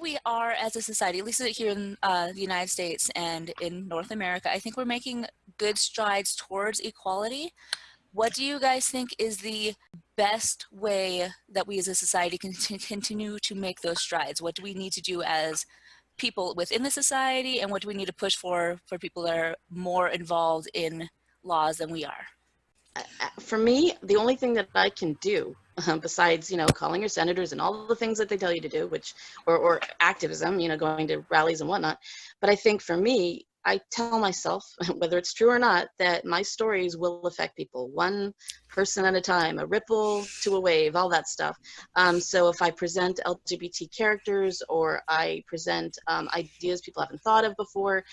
we are as a society, at least here in the United States and in North America, I think we're making good strides towards equality. What do you guys think is the best way that we as a society can continue to make those strides? What do we need to do as people within the society, and what do we need to push for people that are more involved in laws than we are? For me, the only thing that I can do, besides, you know, calling your senators and all the things that they tell you to do, which, or activism, you know, going to rallies and whatnot. But I think for me, I tell myself, whether it's true or not, that my stories will affect people one person at a time, a ripple to a wave, all that stuff. So if I present LGBT characters, or I present ideas people haven't thought of before,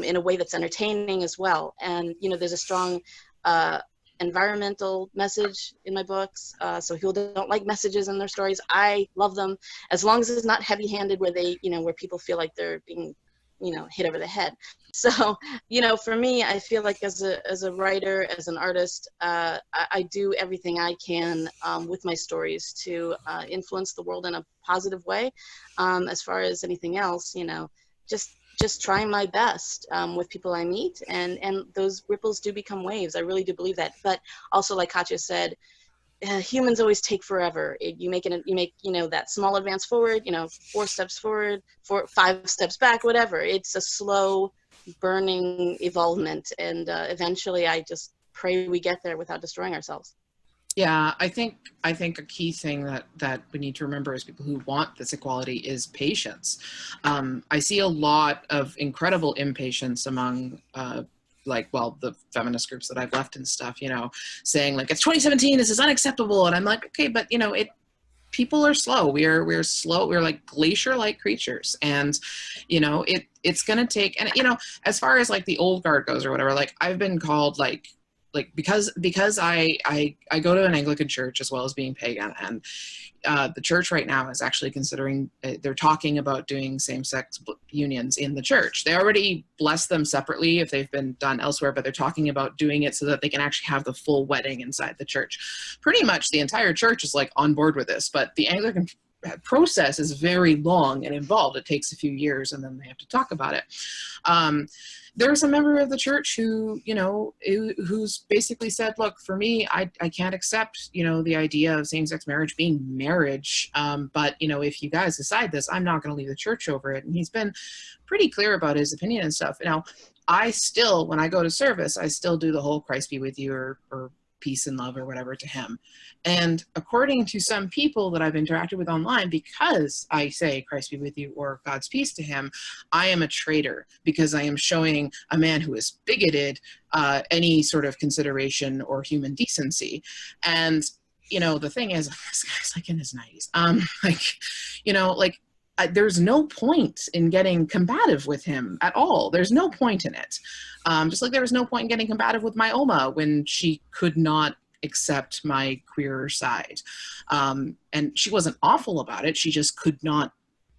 in a way that's entertaining as well. And, you know, there's a strong environmental message in my books, so people don't like messages in their stories. I love them as long as it's not heavy-handed, where they, you know, where people feel like they're being, you know, hit over the head. So, you know, for me, I feel like as a writer, as an artist, I do everything I can with my stories to influence the world in a positive way. As far as anything else, you know, just trying my best with people I meet, and those ripples do become waves. I really do believe that. But also, like Katja said, humans always take forever. You make, you know, that small advance forward, you know, 4 steps forward, 5 steps back, whatever. It's a slow burning evolvement, and eventually I just pray we get there without destroying ourselves. Yeah, I think a key thing that we need to remember as people who want this equality is patience. I see a lot of incredible impatience among the feminist groups that I've left and stuff, you know, saying like, it's 2017, this is unacceptable. And I'm like, okay, but you know, people are slow. We're slow. We're like glacier-like creatures. And, you know, it's going to take, and, you know, as far as like the old guard goes or whatever, like I've been called because I go to an Anglican church as well as being pagan, and the church right now is actually considering, they're talking about doing same-sex unions in the church. They already bless them separately if they've been done elsewhere, but they're talking about doing it so that they can actually have the full wedding inside the church. Pretty much the entire church is like on board with this, but the Anglican process is very long and involved. It takes a few years, and then they have to talk about it. There's a member of the church who, you know, who's basically said, look, for me, I can't accept, you know, the idea of same-sex marriage being marriage. But, you know, if you guys decide this, I'm not going to leave the church over it. And he's been pretty clear about his opinion and stuff. Now, I still, when I go to service, I still do the whole Christ be with you or peace and love or whatever to him. And according to some people that I've interacted with online, because I say Christ be with you or God's peace to him, I am a traitor because I am showing a man who is bigoted any sort of consideration or human decency. And, you know, the thing is, this guy's like in his 90s. There's no point in getting combative with him at all. There's no point in it. Just like there was no point in getting combative with my Oma when she could not accept my queer side. And she wasn't awful about it. She just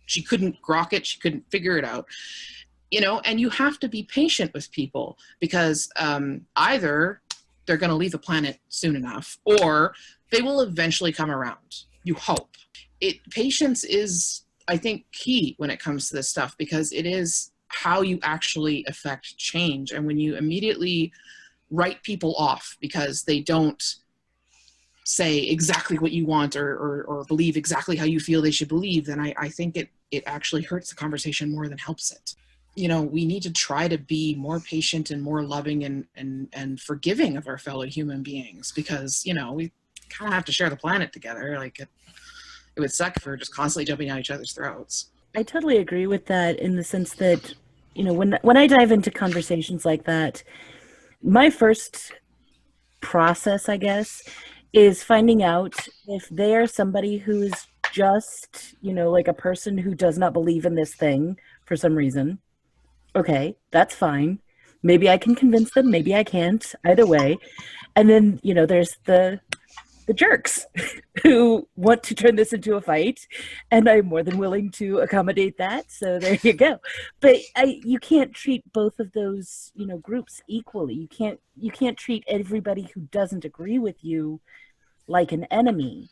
she couldn't grok it. She couldn't figure it out. You know, and you have to be patient with people because either they're going to leave the planet soon enough or they will eventually come around. You hope. Patience is, I think, key when it comes to this stuff because it is how you actually affect change. And when you immediately write people off because they don't say exactly what you want or believe exactly how you feel they should believe, then I think it actually hurts the conversation more than helps it. You know, we need to try to be more patient and more loving and forgiving of our fellow human beings because, you know, we kind of have to share the planet together. Like it would suck if we were just constantly jumping down each other's throats. I totally agree with that in the sense that, you know, when I dive into conversations like that, my first process, I guess, is finding out if they are somebody who is just, you know, like a person who does not believe in this thing for some reason. Okay, that's fine. Maybe I can convince them, maybe I can't, either way. And then, you know, there's the jerks who want to turn this into a fight, and I'm more than willing to accommodate that. So there you go. But you can't treat both of those, you know, groups equally. You can't treat everybody who doesn't agree with you like an enemy.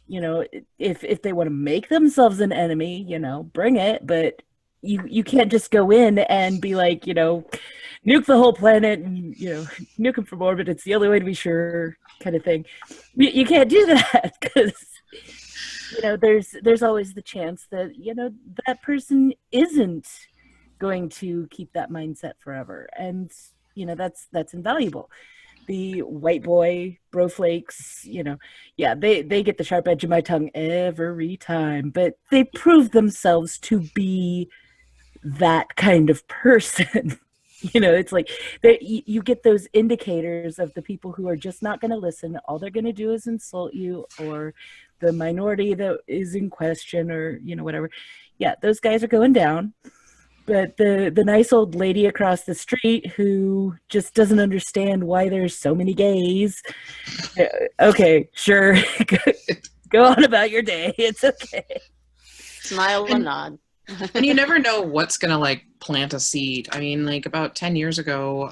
you know, if they want to make themselves an enemy, you know, bring it, but you can't just go in and be like, you know, nuke the whole planet and, you know, nuke them from orbit. It's the only way to be sure, kind of thing. You can't do that because, you know, there's always the chance that, you know, that person isn't going to keep that mindset forever, and you know, that's invaluable. The white boy bro flakes, you know, yeah, they get the sharp edge of my tongue every time, but they prove themselves to be that kind of person. You know, it's like you get those indicators of the people who are just not going to listen. All they're going to do is insult you, or the minority that is in question, or, you know, whatever. Yeah, those guys are going down. But the nice old lady across the street who just doesn't understand why there's so many gays, okay, sure, go on about your day. It's okay. Smile and nod. And you never know what's going to, like, plant a seed. I mean, like, about 10 years ago,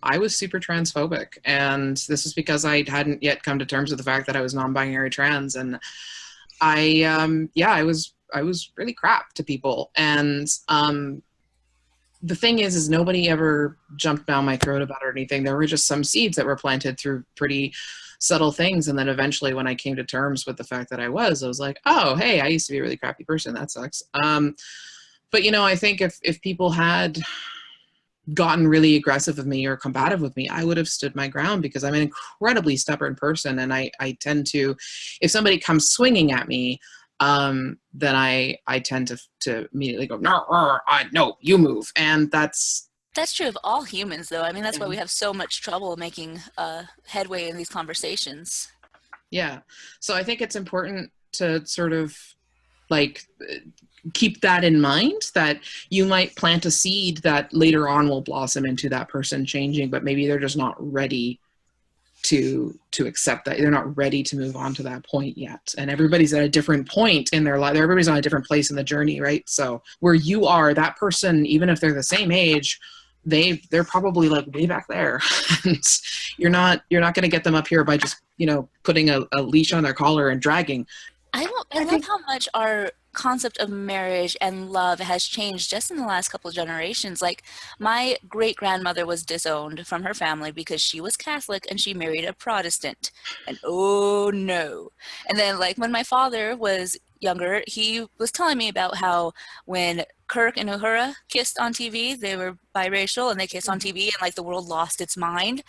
I was super transphobic. And this is because I hadn't yet come to terms with the fact that I was non-binary trans. And I was really crap to people. And the thing is nobody ever jumped down my throat about it or anything. There were just some seeds that were planted through pretty subtle things. And then eventually when I came to terms with the fact that I was like, oh, hey, I used to be a really crappy person. That sucks. But, you know, I think if people had gotten really aggressive with me or combative with me, I would have stood my ground, because I'm an incredibly stubborn person. And I tend to, if somebody comes swinging at me, then I tend to immediately go, no, you move. And that's true of all humans, though. I mean, that's why we have so much trouble making headway in these conversations. Yeah. So I think it's important to sort of, like, keep that in mind, that you might plant a seed that later on will blossom into that person changing, but maybe they're just not ready to accept that. They're not ready to move on to that point yet. And everybody's at a different point in their life. Everybody's on a different place in the journey, right? So where you are, that person, even if they're the same age, they're probably, like, way back there. And you're not going to get them up here by just, you know, putting a leash on their collar and dragging. I love how much our concept of marriage and love has changed just in the last couple of generations. Like, my great-grandmother was disowned from her family because she was Catholic and she married a Protestant. And oh no. And then, like, when my father was younger, he was telling me about how when Kirk and Uhura kissed on TV, they were biracial and they kissed on TV, and, like, the world lost its mind.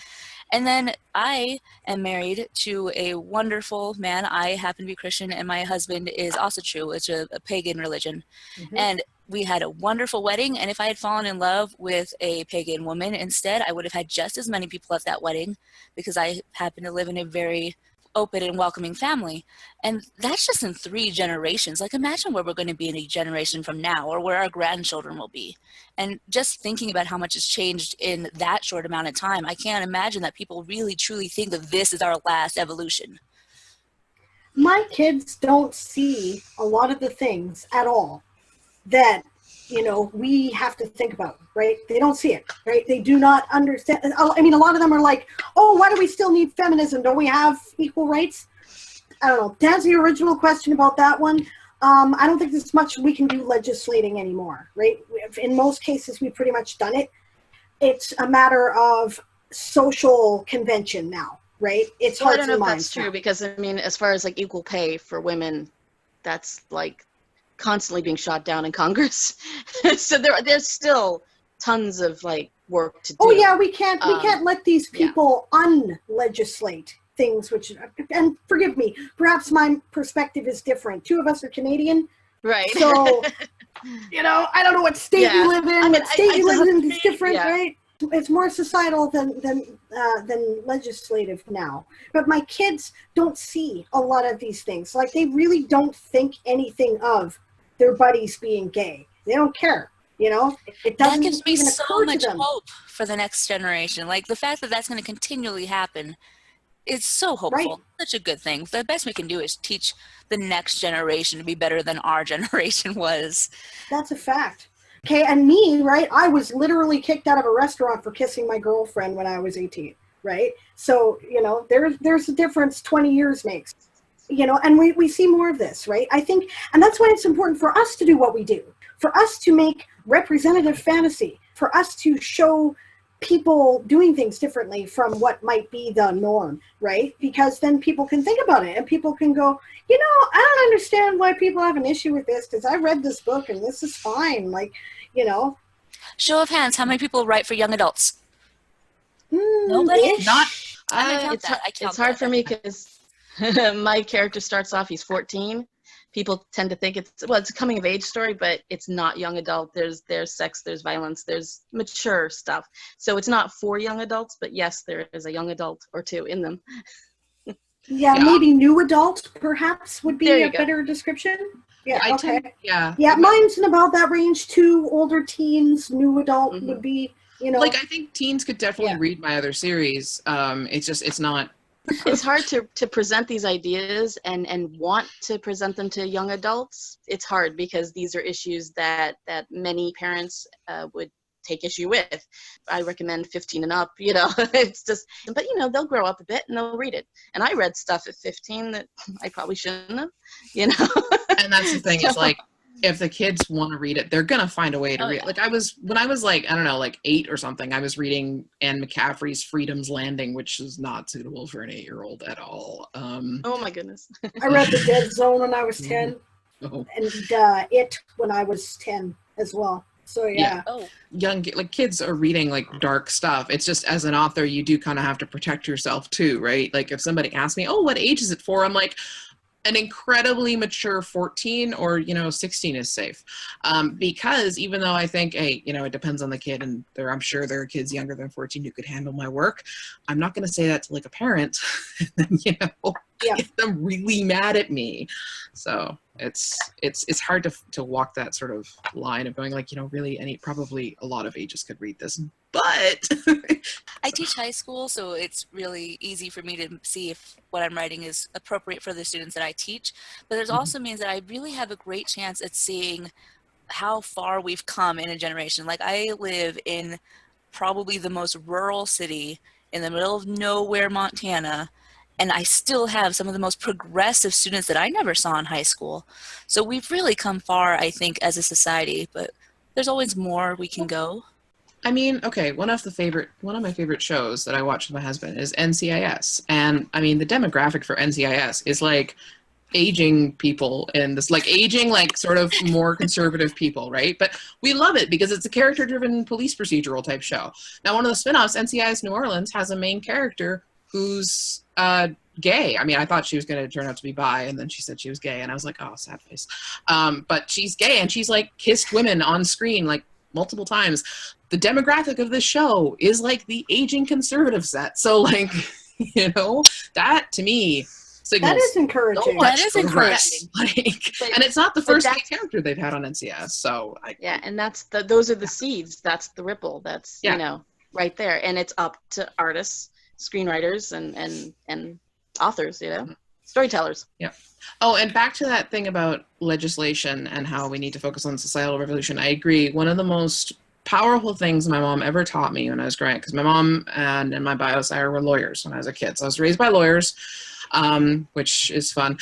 And then I am married to a wonderful man. I happen to be Christian, and my husband is also true. It's a pagan religion. Mm-hmm. And we had a wonderful wedding, and if I had fallen in love with a pagan woman instead, I would have had just as many people at that wedding, because I happen to live in a very open and welcoming family. And that's just in 3 generations. Like, imagine where we're going to be in a generation from now, or where our grandchildren will be. And just thinking about how much has changed in that short amount of time, I can't imagine that people really truly think that this is our last evolution. My kids don't see a lot of the things at all that, you know, we have to think about, right? They don't see it, right? They do not understand. I mean, a lot of them are like, oh, why do we still need feminism? Don't we have equal rights? I don't know. To answer your original question about that one, I don't think there's much we can do legislating anymore, right? In most cases, we've pretty much done it. It's a matter of social convention now, right? It's well, hard I don't to know if that's true, because, I mean, as far as, like, equal pay for women, that's, like, constantly being shot down in Congress. So there's still tons of, like, work to do. Oh yeah, we can't let these people unlegislate things, which, and forgive me, perhaps my perspective is different. 2 of us are Canadian, right? So you know, I don't know what state you live in. I mean, what state you live in is different, right? It's more societal than legislative now. But my kids don't see a lot of these things. Like, they really don't think anything of their buddies being gay. They don't care. You know, it doesn't that gives me even so occur much to them. hope for the next generation. Like, the fact that that's going to continually happen, it's so hopeful. Right. Such a good thing. The best we can do is teach the next generation to be better than our generation was. That's a fact. Okay, and me, right, I was literally kicked out of a restaurant for kissing my girlfriend when I was 18, right? So, you know, there's a difference 20 years makes. you know, and we see more of this, right? I think, and that's why it's important for us to do what we do, for us to make representative fantasy, for us to show people doing things differently from what might be the norm, right? Because then people can think about it and people can go, you know, I don't understand why people have an issue with this because I read this book and this is fine. Like, you know. Show of hands, how many people write for young adults? Nobody? Not. It's hard for me because my character starts off, he's 14. People tend to think it's a coming of age story, but it's not young adult. There's sex, there's violence, there's mature stuff. So it's not for young adults, but yes, there is a young adult or two in them. Yeah, maybe new adult perhaps would be a better description. Yeah, okay. Yeah, mine's in about that range too. Older teens, new adult would be, you know. Like, I think teens could definitely read my other series. It's not. It's hard to present these ideas and want to present them to young adults. It's hard because these are issues that many parents would take issue with. I recommend 15 and up, you know. It's just, but you know, they'll grow up a bit and they'll read it. And I read stuff at 15 that I probably shouldn't have, you know. And that's the thing, is like, if the kids want to read it, they're gonna find a way to read it. Like when I was like, I don't know, like 8 or something, I was reading Anne McCaffrey's Freedom's Landing, which is not suitable for an 8-year-old at all. Oh my goodness. I read The Dead Zone when I was 10, and It when I was 10 as well. So young, like, kids are reading like dark stuff. It's just, as an author, you do kind of have to protect yourself too, right? Like, if somebody asks me, oh, what age is it for? I'm like, an incredibly mature 14 or, you know, 16 is safe. Because even though I think, hey, you know, it depends on the kid, and I'm sure there are kids younger than 14 who could handle my work, I'm not going to say that to like a parent and then, you know, get them really mad at me. So it's hard to walk that sort of line of going like, you know, really probably a lot of ages could read this, but I teach high school, so it's really easy for me to see if what I'm writing is appropriate for the students that I teach. But it also means that I really have a great chance at seeing how far we've come in a generation. Like, I live in probably the most rural city in the middle of nowhere, Montana, and I still have some of the most progressive students that I never saw in high school. So we've really come far, I think, as a society, but there's always more we can go. I mean, okay, one of my favorite shows that I watch with my husband is NCIS. And I mean, the demographic for NCIS is like aging people, and this like aging, like sort of more conservative people, right? But we love it because it's a character-driven police procedural type show. Now, one of the spinoffs, NCIS New Orleans, has a main character who's gay. I mean, I thought she was going to turn out to be bi, and then she said she was gay, and I was like, oh, sad face. But she's gay, and she's like kissed women on screen like multiple times. The demographic of this show is like the aging conservative set. So like, you know, that to me signals that is encouraging. So much progress. Like, and it's not the first gay character they've had on NCS. So and those are the seeds. That's the ripple. That's you know, right there. And it's up to artists, screenwriters, and authors, you know, storytellers. Yeah. Oh, and back to that thing about legislation and how we need to focus on societal revolution. I agree. One of the most powerful things my mom ever taught me when I was growing up, because my mom and my bio sire were lawyers when I was a kid. So I was raised by lawyers, which is fun,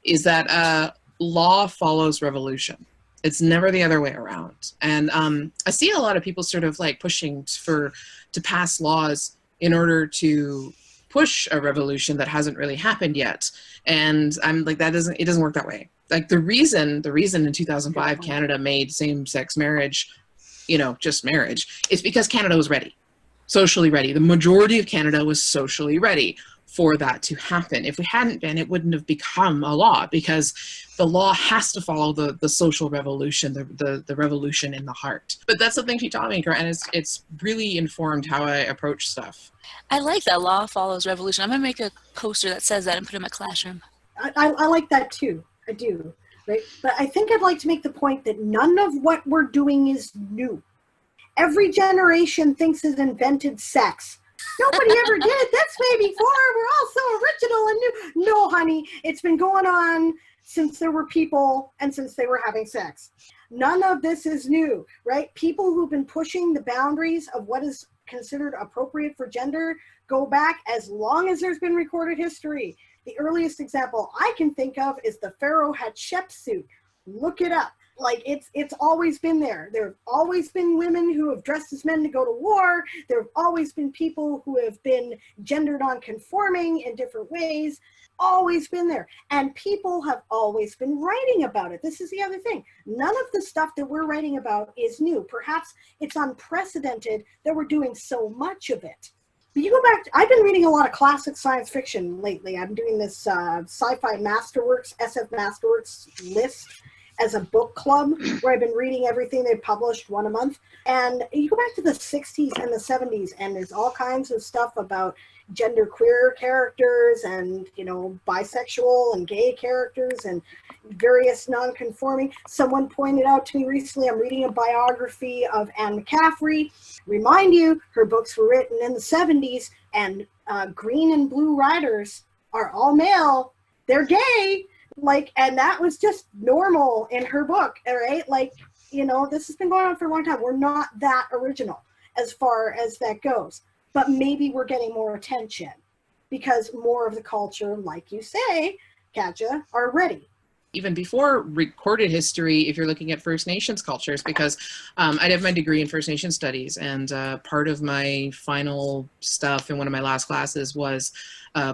is that law follows revolution. It's never the other way around. And I see a lot of people sort of like pushing to pass laws in order to push a revolution that hasn't really happened yet. And I'm like, it doesn't work that way. Like the reason in 2005 Canada made same-sex marriage, you know, just marriage, is because Canada was ready, socially ready. The majority of Canada was socially ready for that to happen. If we hadn't been, it wouldn't have become a law, because the law has to follow the social revolution, the revolution in the heart. But that's the thing she taught me, and it's really informed how I approach stuff. I like that, law follows revolution. I'm gonna make a poster that says that and put it in my classroom. I like that too. I do. Right? But I think I'd like to make the point that none of what we're doing is new. Every generation thinks it invented sex. Nobody ever did this way before. We're all so original and new. No, honey, it's been going on since there were people and since they were having sex. None of this is new, right? People who've been pushing the boundaries of what is considered appropriate for gender go back as long as there's been recorded history. The earliest example I can think of is the Pharaoh Hatshepsut. Look it up. Like, it's always been there. There have always been women who have dressed as men to go to war. There have always been people who have been gender non-conforming in different ways. Always been there. And people have always been writing about it. This is the other thing. None of the stuff that we're writing about is new. Perhaps it's unprecedented that we're doing so much of it. But you go back, I've been reading a lot of classic science fiction lately. I'm doing this sci-fi masterworks, SF masterworks list as a book club where I've been reading everything they've published, one a month. And you go back to the 60s and the 70s, and there's all kinds of stuff about genderqueer characters and, you know, bisexual and gay characters and various non-conforming. Someone pointed out to me recently, I'm reading a biography of Anne McCaffrey. Remind you, her books were written in the 70s, and green and blue riders are all male. They're gay. Like, and that was just normal in her book, all right? Like, you know, this has been going on for a long time. We're not that original as far as that goes, but maybe we're getting more attention because more of the culture, like you say, Katja, are ready. Even before recorded history, if you're looking at First Nations cultures, because I have my degree in First Nation studies, and part of my final stuff in one of my last classes was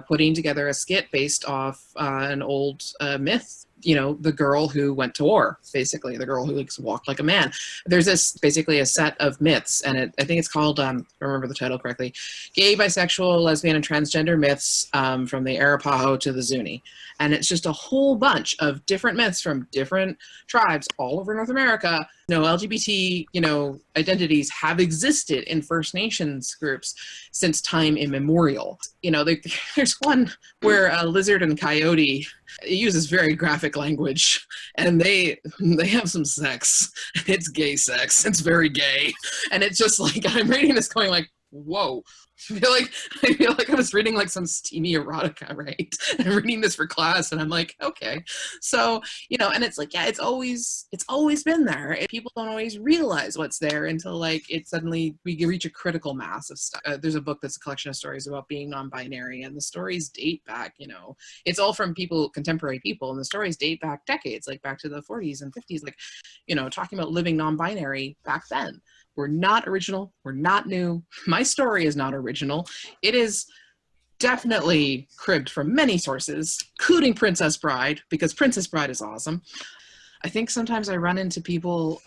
putting together a skit based off an old myth. You know, the girl who went to war, basically, the girl who like walked like a man. There's this basically a set of myths, and I think it's called, if I remember the title correctly, Gay, Bisexual, Lesbian, and Transgender Myths from the Arapaho to the Zuni. And it's just a whole bunch of different myths from different tribes all over North America. You know, LGBT, you know, identities have existed in First Nations groups since time immemorial. You know, there's one where a lizard and coyote, it uses very graphic language, and they have some sex. It's gay sex. It's very gay. And it's just like, I'm reading this going like, whoa. I feel like I was reading like some steamy erotica, right? And I'm reading this for class, and I'm like, okay. So, you know, and it's like, yeah, it's always been there. People don't always realize what's there until like it suddenly, we reach a critical mass of stuff. There's a book that's a collection of stories about being non-binary, and the stories date back, you know, it's all from people, contemporary people, and the stories date back decades, like back to the 40s and 50s, like, you know, talking about living non-binary back then. We're not original. We're not new. My story is not original. It is definitely cribbed from many sources, including Princess Bride, because Princess Bride is awesome. I think sometimes I run into people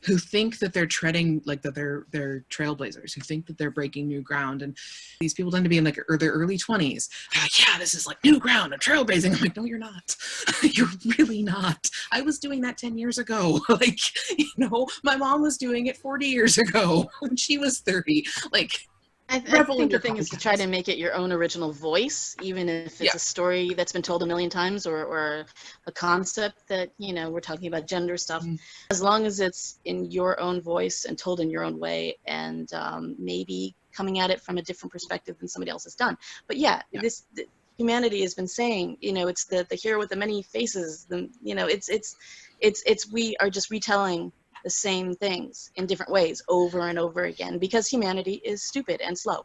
who think that they're treading, like that they're trailblazers, who think that they're breaking new ground. And these people tend to be in like their early 20s. They're like, yeah, this is like new ground, I'm trailblazing. I'm like, no, you're not. You're really not. I was doing that 10 years ago. Like, you know, my mom was doing it 40 years ago when she was 30. Like, I think the thing is to try to make it your own original voice, even if it's a story that's been told a million times, or a concept that, you know, we're talking about gender stuff. As long as it's in your own voice and told in your own way, and maybe coming at it from a different perspective than somebody else has done. But humanity has been saying, you know, it's the hero with the many faces. You know, it's we are just retelling the same things in different ways over and over again, because humanity is stupid and slow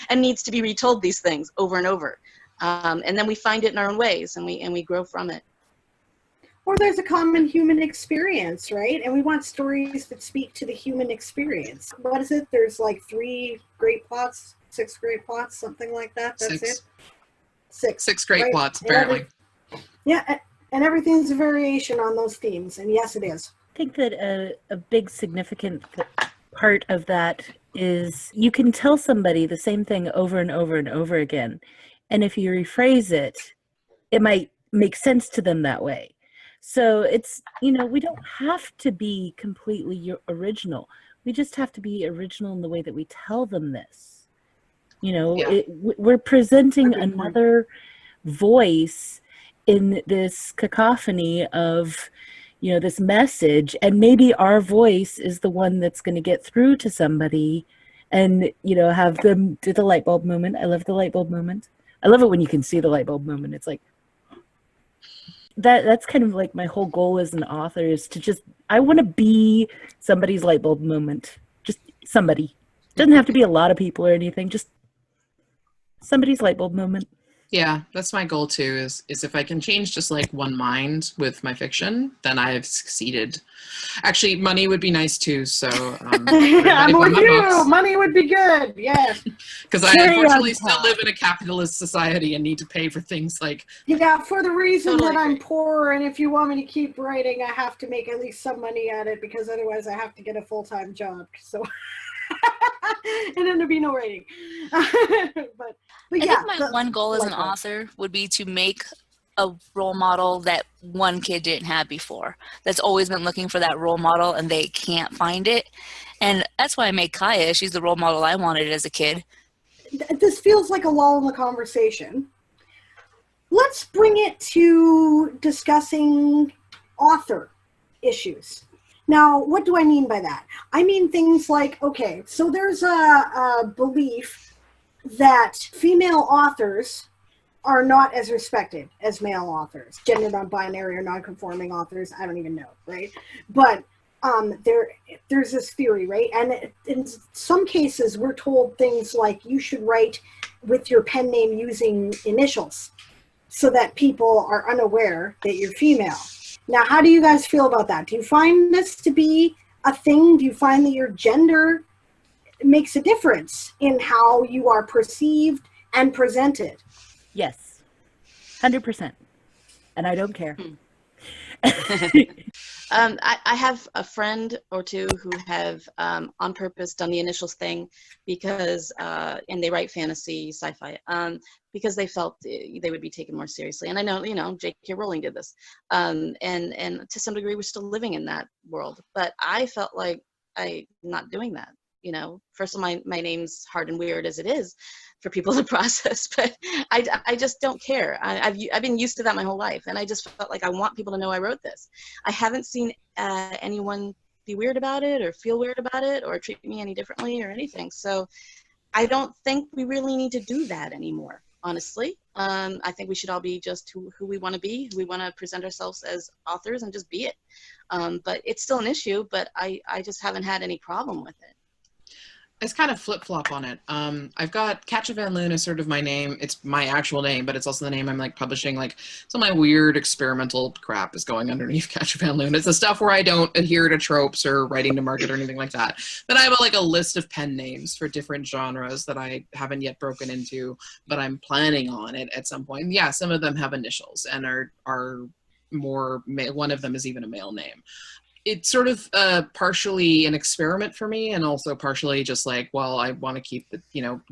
and needs to be retold these things over and over. And then we find it in our own ways, and we grow from it. Or there's a common human experience, right? And we want stories that speak to the human experience. What is it? There's like 6 great plots, something like that. That's it? Six great right? Plots, apparently. And everything's a variation on those themes. And yes, it is. I think that a big significant part of that is you can tell somebody the same thing over and over and over again. And if you rephrase it, it might make sense to them that way. So it's, you know, we don't have to be completely original. We just have to be original in the way that we tell them this. You know, we're presenting another voice in this cacophony of, you know, this message, and maybe our voice is the one that's going to get through to somebody and, you know, have them do the light bulb moment. I love the light bulb moment. I love it when you can see the light bulb moment. It's like, that's kind of like my whole goal as an author, is to just, I want to be somebody's light bulb moment. Just somebody. Doesn't have to be a lot of people or anything, just somebody's light bulb moment. Yeah, that's my goal too, is if I can change just like one mind with my fiction, then I've succeeded. Actually, money would be nice too, so everybody I'm buy with my you. books. Money would be good. Yes. Because I Cherry on unfortunately still top. live in a capitalist society and need to pay for things like, Yeah, for the reason Totally that I'm agree. poor, and if you want me to keep writing, I have to make at least some money at it, because otherwise I have to get a full-time job. So, and then there'd be no writing. but I yeah, think my one goal as an likewise. author would be to make a role model that one kid didn't have before. That's always been looking for that role model and they can't find it. And that's why I made Kaya. She's the role model I wanted as a kid. This feels like a lull in the conversation. Let's bring it to discussing author issues. Now, what do I mean by that? I mean things like, okay, so there's a belief that female authors are not as respected as male authors, gender non-binary or non-conforming authors. I don't even know, right? But there's this theory, right? And in some cases, we're told things like you should write with your pen name using initials so that people are unaware that you're female. Now, how do you guys feel about that? Do you find this to be a thing? Do you find that your gender makes a difference in how you are perceived and presented? Yes, 100%, and I don't care. I have a friend or two who have on purpose done the initials thing because, and they write fantasy, sci-fi, because they felt they would be taken more seriously. And I know, J.K. Rowling did this. And to some degree, we're still living in that world. But I felt like I'm not doing that. First of all, my name's hard and weird as it is for people to process, but I just don't care. I've been used to that my whole life, and I just felt like I want people to know I wrote this. I haven't seen anyone be weird about it or feel weird about it or treat me any differently or anything. So I don't think we really need to do that anymore, honestly. I think we should all be just who we want to be, who we want to present ourselves as authors, and just be it. But it's still an issue, but I just haven't had any problem with it. it's kind of flip-flop on it. I've got Katja Van Loon is sort of my name. It's my actual name, but it's also the name I'm like publishing. Like some of my weird experimental crap is going underneath Katja Van Loon. It's the stuff where I don't adhere to tropes or writing to market or anything like that. Then I have a list of pen names for different genres that I haven't yet broken into, but I'm planning on it at some point. And yeah, some of them have initials and are more male. One of them is even a male name. It's sort of partially an experiment for me, and also partially just like, well, I want to keep the,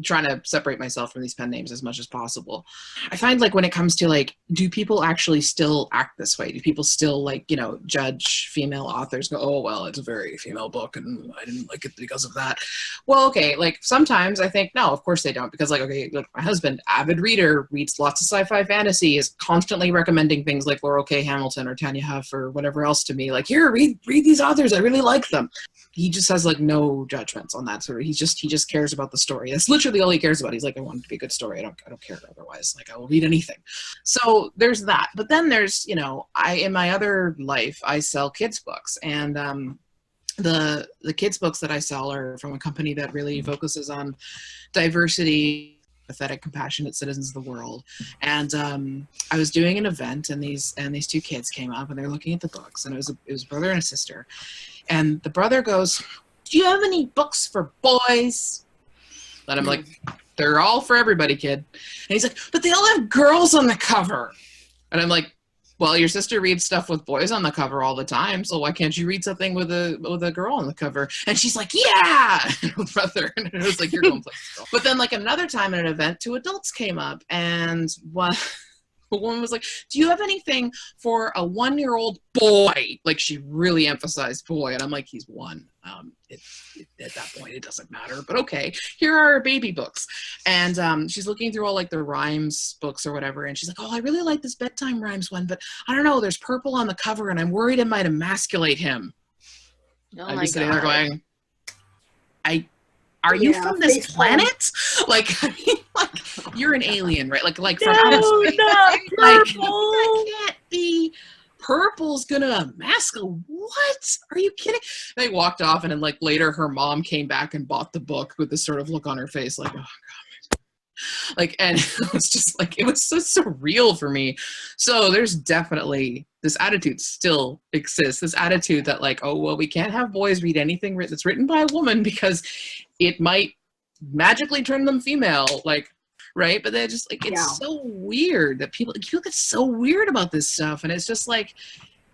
trying to separate myself from these pen names as much as possible. I find like when it comes to like, do people actually still act this way? Do people still like, judge female authors, go, oh, well, it's a very female book and I didn't like it because of that. Well, okay, like sometimes I think, no, of course they don't, because like, okay, look, my husband, avid reader, reads lots of sci-fi fantasy, is constantly recommending things like Laurel K. Hamilton or Tanya Huff or whatever else to me, like, here, read these authors, I really like them. He just has like no judgments on that sort of, he just cares about the story. That's literally all he cares about. He's like, I want it to be a good story. I don't care otherwise. Like, I will read anything. So there's that. But then there's, in my other life, I sell kids books, and the kids books that I sell are from a company that really focuses on diversity, empathetic, compassionate citizens of the world. And I was doing an event, and these two kids came up, and they're looking at the books, and it was a brother and a sister. And the brother goes, do you have any books for boys? And I'm like, they're all for everybody, kid. And he's like, but they all have girls on the cover. And I'm like, well, your sister reads stuff with boys on the cover all the time, so why can't you read something with a girl on the cover? And she's like, yeah, brother. And it was like, you're going places, girl. But then like another time at an event, two adults came up, and one was like, do you have anything for a 1-year-old boy? Like, she really emphasized boy, and I'm like, he's one. At that point, it doesn't matter, but okay, here are our baby books. And she's looking through all like the rhymes books or whatever, and she's like, oh, I really like this bedtime rhymes one, but I don't know, there's purple on the cover, and I'm worried it might emasculate him. I'm just sitting there going, are you from this planet? Like, I mean, like, you're an alien, right? Like from outer space. Not Like, purple. that can't be. Purple's gonna emasculate. What? Are you kidding? They walked off, and then like later her mom came back and bought the book with this sort of look on her face, like, oh god. Like, and it was just like, it was so surreal for me. So there's definitely, this attitude still exists. This attitude that like, oh, well, we can't have boys read anything that's written by a woman because it might magically turn them female. Like, right? But they're just like, it's so weird that people get so weird about this stuff. And it's just like,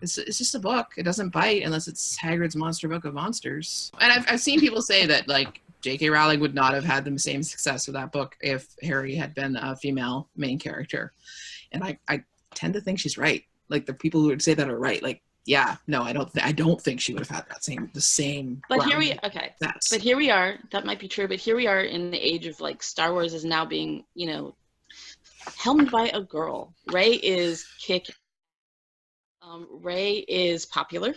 it's just a book. It doesn't bite unless it's Hagrid's Monster Book of Monsters. And I've seen people say that like J.K. Rowling would not have had the same success with that book if Harry had been a female main character. And I tend to think she's right. Like the people who would say that are right. Like, yeah, no, I don't think she would have had the same. But here we are. That might be true, but here we are in the age of like Star Wars is now being, you know, helmed by a girl. Rey is Rey is popular.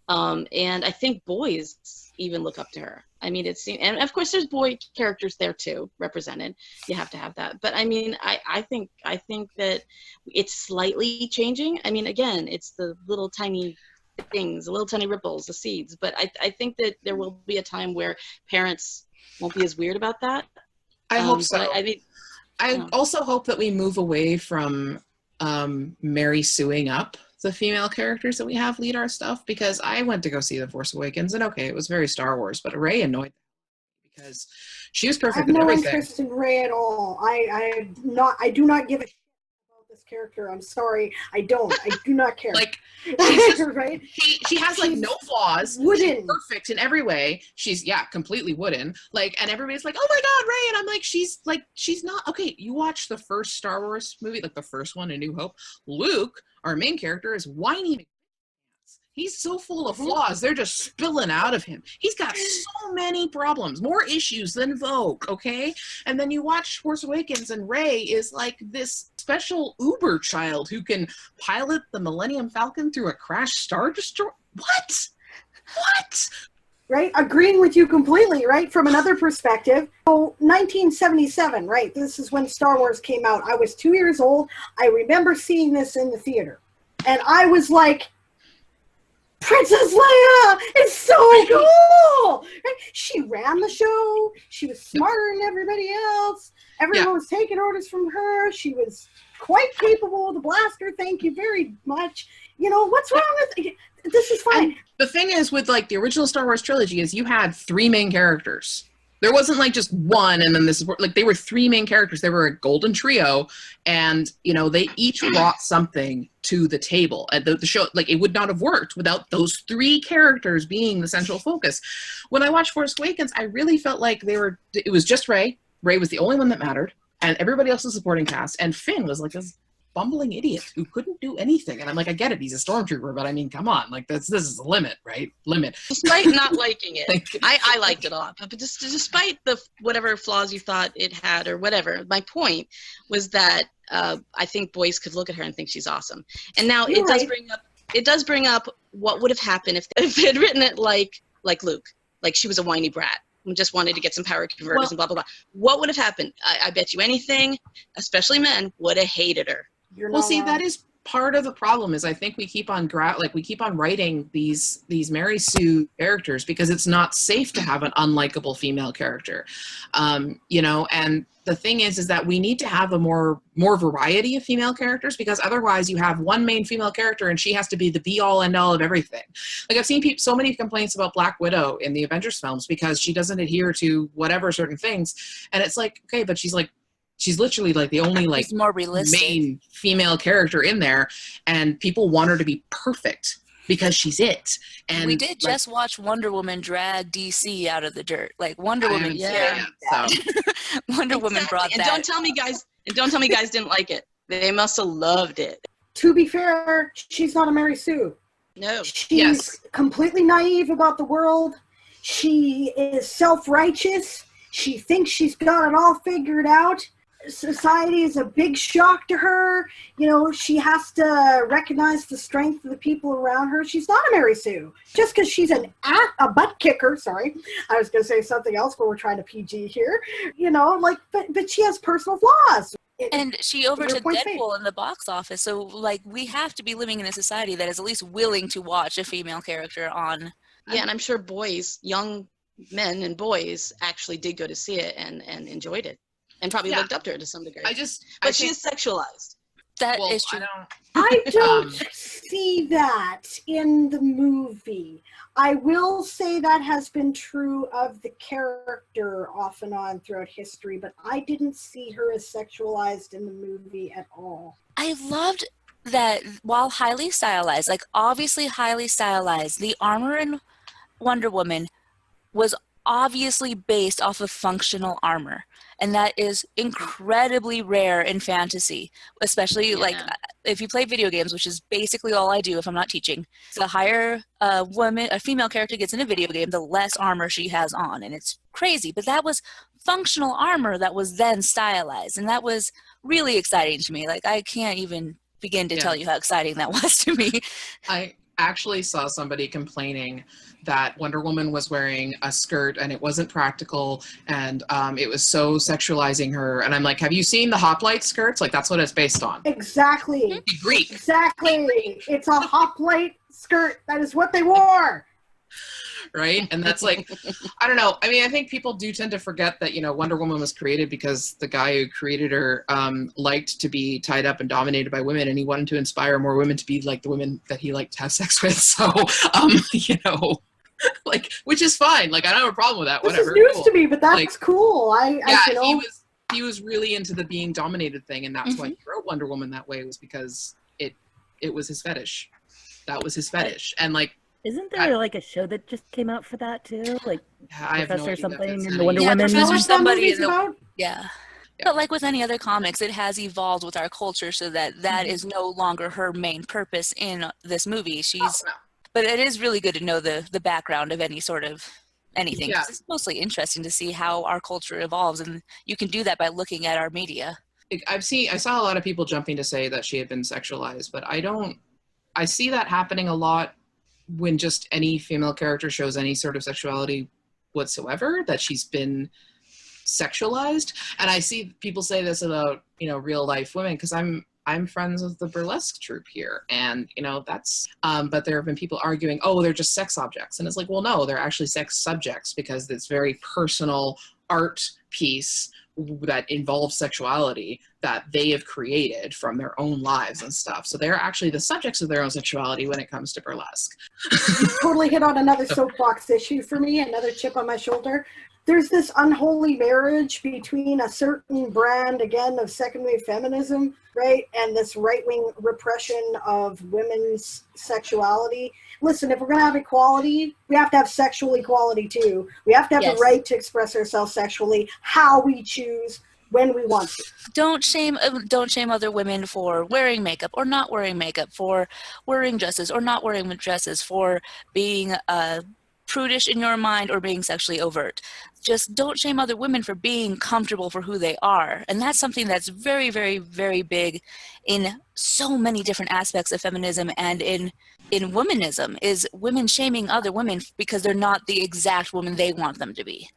And I think boys even look up to her. I mean, and of course there's boy characters there too, represented. You have to have that. But I mean, I think that it's slightly changing. I mean, again, it's the little tiny things, the little tiny ripples, the seeds. But I think that there will be a time where parents won't be as weird about that. I hope so. I mean, I also hope that we move away from Mary suing up the female characters that we have lead our stuff, because I went to go see The Force Awakens and okay, it was very Star Wars, but Rey annoyed me because she was perfect in everything. I have no interest in Rey at all. I do not give a shit about this character. I'm sorry. I do not care. Like, right? She has like no flaws. Wooden. She's perfect in every way. She's completely wooden. Like, and everybody's like, oh my God, Rey, and I'm like, she's not okay. You watch the first Star Wars movie, like the first one, A New Hope. Luke, our main character, is whiny. He's so full of flaws. They're just spilling out of him. He's got so many problems, more issues than Vogue, okay? And then you watch Force Awakens and Rey is like this special Uber child who can pilot the Millennium Falcon through a crashed Star Destroyer. What? Right? Agreeing with you completely, right? From another perspective. So 1977, right? This is when Star Wars came out. I was 2 years old. I remember seeing this in the theater. And I was like, Princess Leia is so cool! Right? She ran the show. She was smarter than everybody else. Everyone was taking orders from her. She was quite capable with a blaster. Thank you very much. You know, what's wrong with this is fine. And the thing is with like the original Star Wars trilogy is you had 3 main characters. There wasn't like just one and then this, like they were 3 main characters. They were a golden trio and, you know, they each brought something to the table. The show, like it would not have worked without those 3 characters being the central focus. When I watched Force Awakens, I really felt like it was just Rey. Rey was the only one that mattered and everybody else was supporting cast. And Finn was like this bumbling idiot who couldn't do anything. And I'm like, I get it, he's a stormtrooper, but I mean, come on, like this is the limit, right? Limit. Despite not liking it, I liked it a lot. But just despite the whatever flaws you thought it had or whatever, my point was that I think boys could look at her and think she's awesome. And now it does bring up what would have happened if they had written it like Luke, like she was a whiny brat who just wanted to get some power converters and blah blah blah. What would have happened? I bet you anything, especially men, would have hated her. Well, see, that is part of the problem. Is I think we keep on writing these Mary Sue characters because it's not safe to have an unlikable female character, you know. And the thing is that we need to have a more variety of female characters because otherwise you have one main female character and she has to be the be all end all of everything. Like I've seen so many complaints about Black Widow in the Avengers films because she doesn't adhere to whatever certain things, and it's like, okay, but she's literally like the only like more realistic main female character in there, and people want her to be perfect because she's it. And we did just watch Wonder Woman drag DC out of the dirt. Like Wonder Woman, Wonder Woman brought that. And don't tell me guys didn't like it. They must have loved it. To be fair, she's not a Mary Sue. No. She's completely naive about the world. She is self-righteous. She thinks she's got it all figured out. Society is a big shock to her. You know, she has to recognize the strength of the people around her. She's not a Mary Sue. Just because she's a butt kicker, sorry. I was going to say something else, but we're trying to PG here. You know, like, but she has personal flaws. And she overtook Deadpool in the box office. So, like, we have to be living in a society that is at least willing to watch a female character on. Yeah, and I'm sure young men and boys actually did go to see it and enjoyed it. and probably Yeah. looked up to her to some degree. But she is sexualized. That well, is true. I don't see that in the movie. I will say that has been true of the character off and on throughout history, but I didn't see her as sexualized in the movie at all. I loved that while highly stylized, like obviously highly stylized, the armor in Wonder Woman was obviously based off of functional armor. And that is incredibly rare in fantasy, especially like if you play video games, which is basically all I do if I'm not teaching. So the higher a female character gets in a video game, the less armor she has on. And it's crazy. But that was functional armor that was then stylized. And that was really exciting to me. Like, I can't even begin to tell you how exciting that was to me. I actually saw somebody complaining that Wonder Woman was wearing a skirt and it wasn't practical, and it was so sexualizing her. And I'm like, have you seen the hoplite skirts? Like, that's what it's based on. Exactly. Greek. Exactly. It's a hoplite skirt. That is what they wore. Right? And that's like, I don't know. I mean, I think people do tend to forget that, Wonder Woman was created because the guy who created her liked to be tied up and dominated by women, and he wanted to inspire more women to be like the women that he liked to have sex with. So, like, which is fine. Like, I don't have a problem with that. This Whatever. is news Cool. to me, but that's like, cool. He was really into the being dominated thing, and that's why he wrote Wonder Woman that way, was because it was his fetish. That was his fetish. And like, isn't there like a show that just came out for that too? Like I have no Professor idea something if and the Wonder Woman. Professor somebody in the, about? yeah. But like with any other comics, it has evolved with our culture so that is no longer her main purpose in this movie. But it is really good to know the background of any sort of anything. Yeah. It's mostly interesting to see how our culture evolves, and you can do that by looking at our media. I saw a lot of people jumping to say that she had been sexualized, but I see that happening a lot when just any female character shows any sort of sexuality whatsoever, that she's been sexualized. And I see people say this about, real life women, because I'm friends with the burlesque troupe here, and that's but there have been people arguing, oh, they're just sex objects. And it's like, well, no, they're actually sex subjects, because it's very personal art piece that involves sexuality that they have created from their own lives and stuff. So they're actually the subjects of their own sexuality when it comes to burlesque. You totally hit on another soapbox issue for me, another chip on my shoulder. There's this unholy marriage between a certain brand, again, of second wave feminism, right, and this right-wing repression of women's sexuality. Listen, if we're going to have equality, we have to have sexual equality too. We have to have the right to express ourselves sexually, how we choose, when we want to. Don't shame other women for wearing makeup or not wearing makeup, for wearing dresses or not wearing dresses, for being prudish in your mind or being sexually overt. Just don't shame other women for being comfortable for who they are. And that's something that's very, very, very big in so many different aspects of feminism and in womanism, is women shaming other women because they're not the exact woman they want them to be.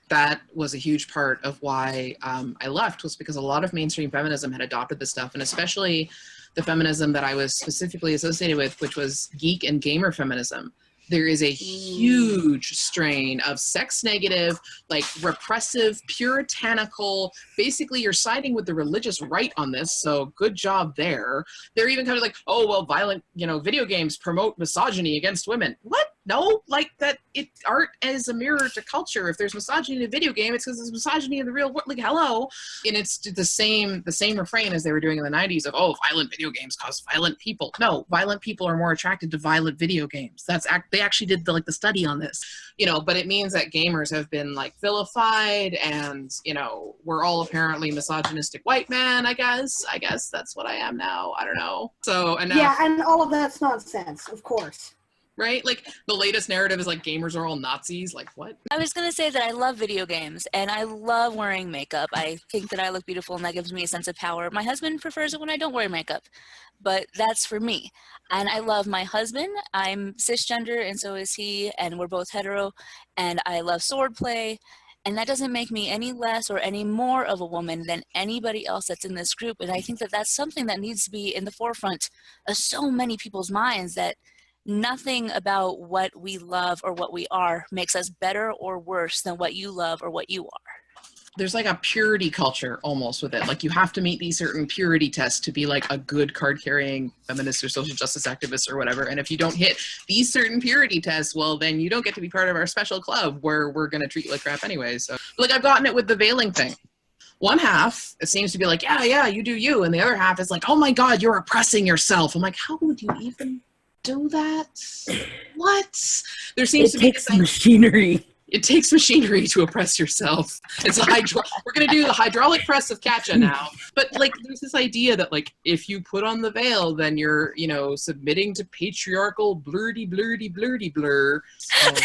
That was a huge part of why I left, was because a lot of mainstream feminism had adopted this stuff, and especially the feminism that I was specifically associated with, which was geek and gamer feminism. There is a huge strain of sex negative, like repressive, puritanical, basically you're siding with the religious right on this, so good job there. They're even kind of like, oh, well, violent, video games promote misogyny against women. What? No, like that art is a mirror to culture. If there's misogyny in a video game, it's because there's misogyny in the real world. Like, hello. And it's the same refrain as they were doing in the 90s of, oh, violent video games cause violent people. No, violent people are more attracted to violent video games. They actually did the study on this, but it means that gamers have been like vilified, and, we're all apparently misogynistic white men, I guess that's what I am now. I don't know. So, and now, yeah, and all of that's nonsense, of course. Right? Like, the latest narrative is like gamers are all Nazis. Like, what? I was going to say that I love video games and I love wearing makeup. I think that I look beautiful and that gives me a sense of power. My husband prefers it when I don't wear makeup, but that's for me. And I love my husband. I'm cisgender and so is he, and we're both hetero, and I love swordplay. And that doesn't make me any less or any more of a woman than anybody else that's in this group. And I think that that's something that needs to be in the forefront of so many people's minds, that nothing about what we love or what we are makes us better or worse than what you love or what you are. there's like a purity culture almost with it. Like you have to meet these certain purity tests to be like a good card carrying feminist or social justice activist or whatever. And if you don't hit these certain purity tests, well, then you don't get to be part of our special club where we're going to treat you like crap anyway. So like I've gotten it with the veiling thing. One half, it seems to be like, yeah, you do you. And the other half is like, oh my God, you're oppressing yourself. I'm like, how would you even do that? What? There seems to be this machinery. It takes machinery to oppress yourself. It's we're going to do the hydraulic press of Katja now. But like, there's this idea that like, if you put on the veil, then you're, you know, submitting to patriarchal blurdy blur. Like,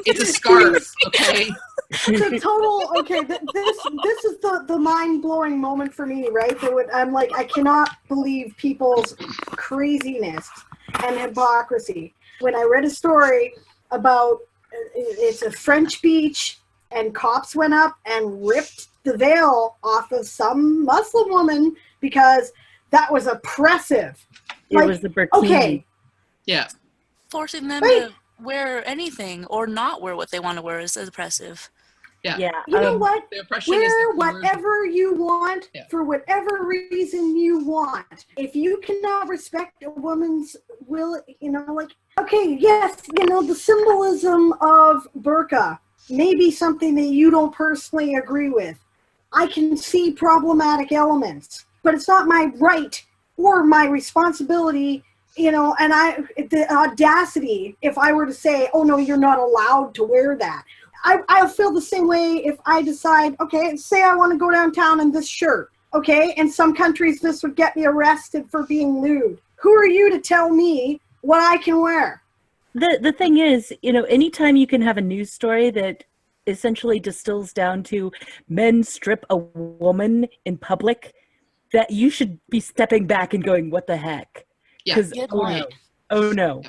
it's a scarf, okay? The total, okay, this is the mind-blowing moment for me, right? I'm like, I cannot believe people's craziness and hypocrisy. When I read a story about, it's a French beach, and cops went up and ripped the veil off of some Muslim woman because that was oppressive. It was the burqa. Okay. Yeah. Forcing them to wear anything or not wear what they want to wear is oppressive. Yeah. You know what? The oppression Wear is whatever you want for whatever reason you want. If you cannot respect a woman's will, you know, like, okay, yes, you know, the symbolism of burqa may be something that you don't personally agree with. I can see problematic elements, but it's not my right or my responsibility, you know, and the audacity, if I were to say, oh no, you're not allowed to wear that. I'll feel the same way if I decide, okay, say I want to go downtown in this shirt, okay? In some countries, this would get me arrested for being lewd. Who are you to tell me what I can wear? The thing is, you know, anytime you can have a news story that essentially distills down to men strip a woman in public, that you should be stepping back and going, what the heck? Yeah. Oh no.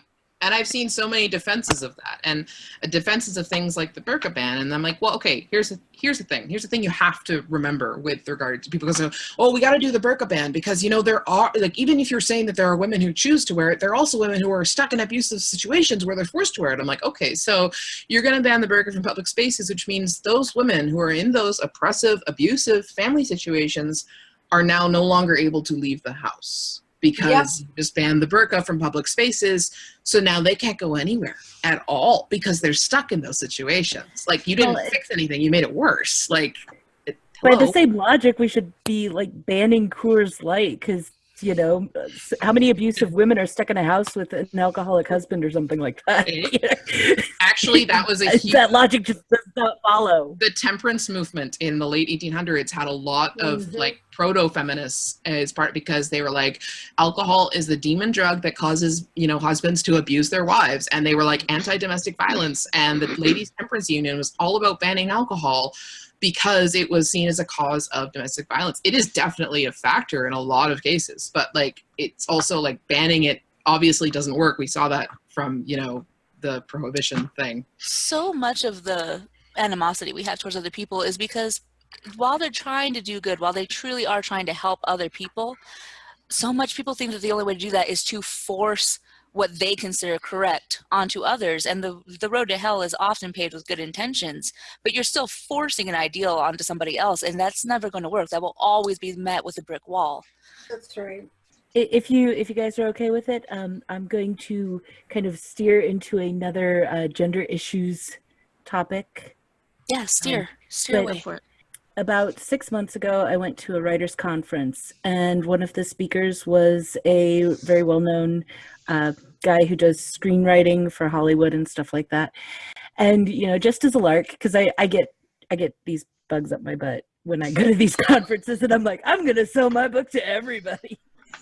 And I've seen so many defenses of that, and defenses of things like the burqa ban. And I'm like, well, okay, here's the thing. Here's the thing you have to remember with regard to people who say, oh, we got to do the burqa ban because, you know, there are, like, even if you're saying that there are women who choose to wear it, there are also women who are stuck in abusive situations where they're forced to wear it. I'm like, okay, so you're going to ban the burqa from public spaces, which means those women who are in those oppressive, abusive family situations are now no longer able to leave the house. Because you just banned the burqa from public spaces, so now they can't go anywhere at all because they're stuck in those situations. Like, you didn't fix anything, you made it worse. Like, by the same logic, we should be like banning Coors Light because, you know, how many abusive women are stuck in a house with an alcoholic husband or something like that? Actually, that was a huge... That logic just does not follow. The temperance movement in the late 1800s had a lot of, like, proto-feminists as part, because they were like, alcohol is the demon drug that causes, you know, husbands to abuse their wives. And they were like anti-domestic violence. And the ladies' temperance union was all about banning alcohol because it was seen as a cause of domestic violence. It is definitely a factor in a lot of cases, but like, it's also like banning it obviously doesn't work. We saw that from, you know, the prohibition thing. So much of the animosity we have towards other people is because while they're trying to do good, while they truly are trying to help other people, so much people think that the only way to do that is to force what they consider correct onto others. And the road to hell is often paved with good intentions, but you're still forcing an ideal onto somebody else, and that's never going to work. That will always be met with a brick wall. That's right. If you guys are okay with it, I'm going to kind of steer into another gender issues topic. Yeah, steer away for it. About 6 months ago, I went to a writers' conference, and one of the speakers was a very well-known guy who does screenwriting for Hollywood and stuff like that. And, you know, just as a lark, because I get these bugs up my butt when I go to these conferences, and I'm like, I'm going to sell my book to everybody.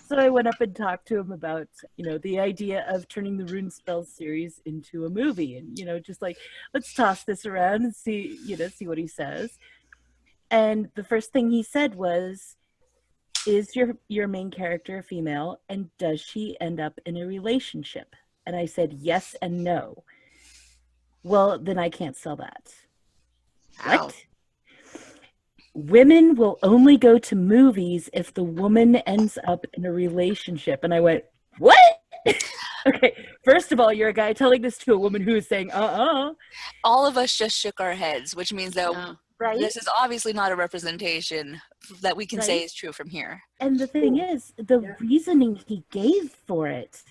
So I went up and talked to him about, you know, the idea of turning the Runespells series into a movie, and, you know, just like, let's toss this around and see what he says. And the first thing he said was, is your main character a female, and does she end up in a relationship? And I said yes and no. Well, then I can't sell that. Wow. What? Women will only go to movies if the woman ends up in a relationship. And I went, what? Okay, first of all, you're a guy telling this to a woman who is saying, All of us just shook our heads, which means that Right? This is obviously not a representation that we can say Right? is true from here. And the thing is, the reasoning he gave for it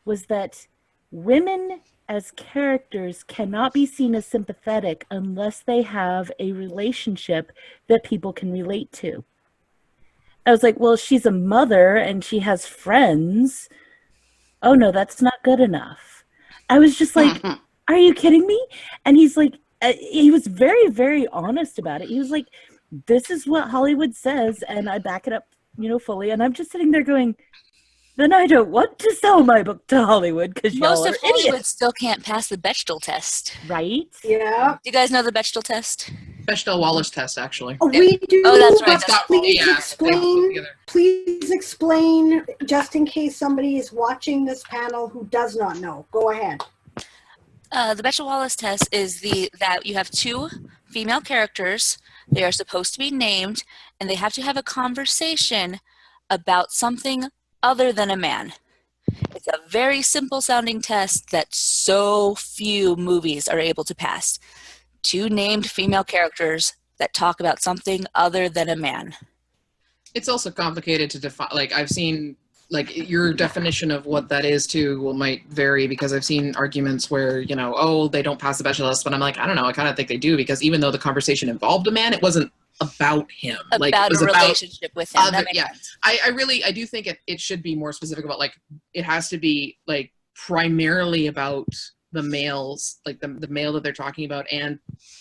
was that women as characters cannot be seen as sympathetic unless they have a relationship that people can relate to. I was like, well, she's a mother and she has friends. Oh no, that's not good enough. I was just like, are you kidding me? And he's like, he was very, very honest about it. He was like, this is what Hollywood says, and I back it up, fully. And I'm just sitting there going, then I don't want to sell my book to Hollywood because y'all Most are of Hollywood idiots. still can't pass the Bechdel test. Right? Yeah. Do you guys know the Bechdel test? Bechdel Wallace test, actually. Oh, we do. Oh, that's right. But please explain, just in case somebody is watching this panel who does not know. Go ahead. The Bechdel Wallace test is that you have two female characters. They are supposed to be named, and they have to have a conversation about something other than a man. It's a very simple sounding test that so few movies are able to pass. Two named female characters that talk about something other than a man. It's also complicated to define. Like, I've seen, like, your definition of what that is too might vary, because I've seen arguments where, oh, they don't pass the Bechdel test, but I'm like, I don't know, I kind of think they do, because even though the conversation involved a man, it wasn't about him. Like, it was a relationship with him. That makes sense. I do think it should be more specific about, like, it has to be, like, primarily about the males, like the male that they're talking about, and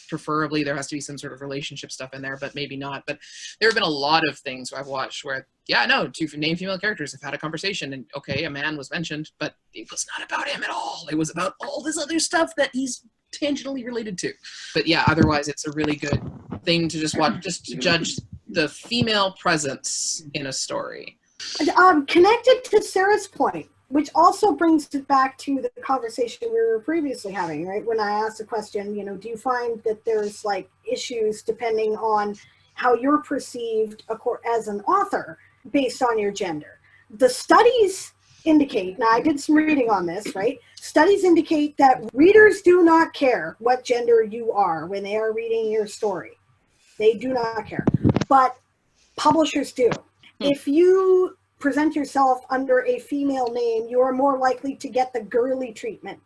preferably there has to be some sort of relationship stuff in there, but maybe not. But there have been a lot of things I've watched where, two named female characters have had a conversation, and okay, a man was mentioned, but it was not about him at all. It was about all this other stuff that he's tangentially related to. But yeah, otherwise it's a really good thing to just watch, just to judge the female presence in a story. Connected to Sarah's point, which also brings it back to the conversation we were previously having, right? When I asked the question, do you find that there's like issues depending on how you're perceived as an author based on your gender? The studies indicate, now I did some reading on this, right? Studies indicate that readers do not care what gender you are when they are reading your story. They do not care, but publishers do. If you present yourself under a female name, you are more likely to get the girly treatment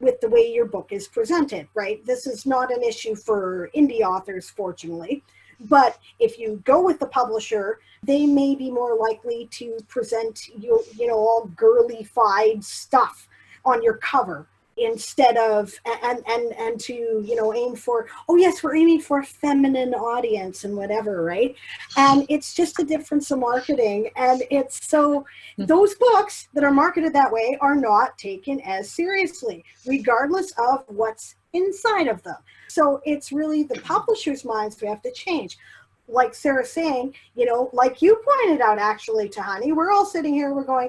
with the way your book is presented, right? This is not an issue for indie authors, fortunately. But if you go with the publisher, they may be more likely to present all girly-fied stuff on your cover instead of and to aim for, oh yes, we're aiming for a feminine audience and whatever, right? And it's just a difference of marketing, and it's so those books that are marketed that way are not taken as seriously, regardless of what's inside of them. So it's really the publisher's minds we have to change. Like Sarah's saying, like you pointed out actually to Honey, we're all sitting here, we're going,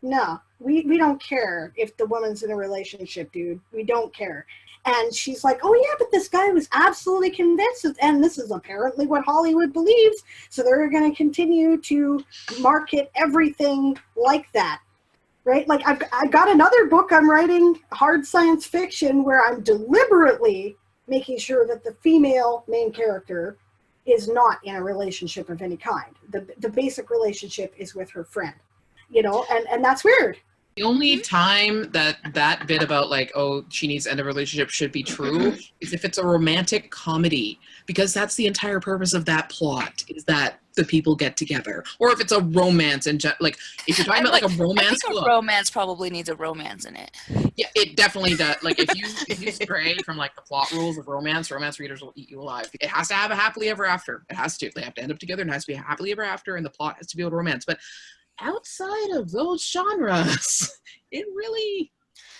no, we don't care if the woman's in a relationship, dude. We don't care. And she's like, oh yeah, but this guy was absolutely convinced, and this is apparently what Hollywood believes, so they're going to continue to market everything like that. Right? Like I've got another book I'm writing, hard science fiction, where I'm deliberately making sure that the female main character is not in a relationship of any kind. The basic relationship is with her friend, and that's weird. The only time that bit about like, oh, she needs to end a relationship should be true is if it's a romantic comedy, because that's the entire purpose of that plot, is that the people get together. Or if it's a romance, and like if you're talking about like a romance book, romance probably needs a romance in it. Yeah, it definitely does. Like if you stray from like the plot rules of romance readers will eat you alive. It has to have a happily ever after. They have to end up together, and it has to be a happily ever after, and the plot has to be a romance. But outside of those genres, it really,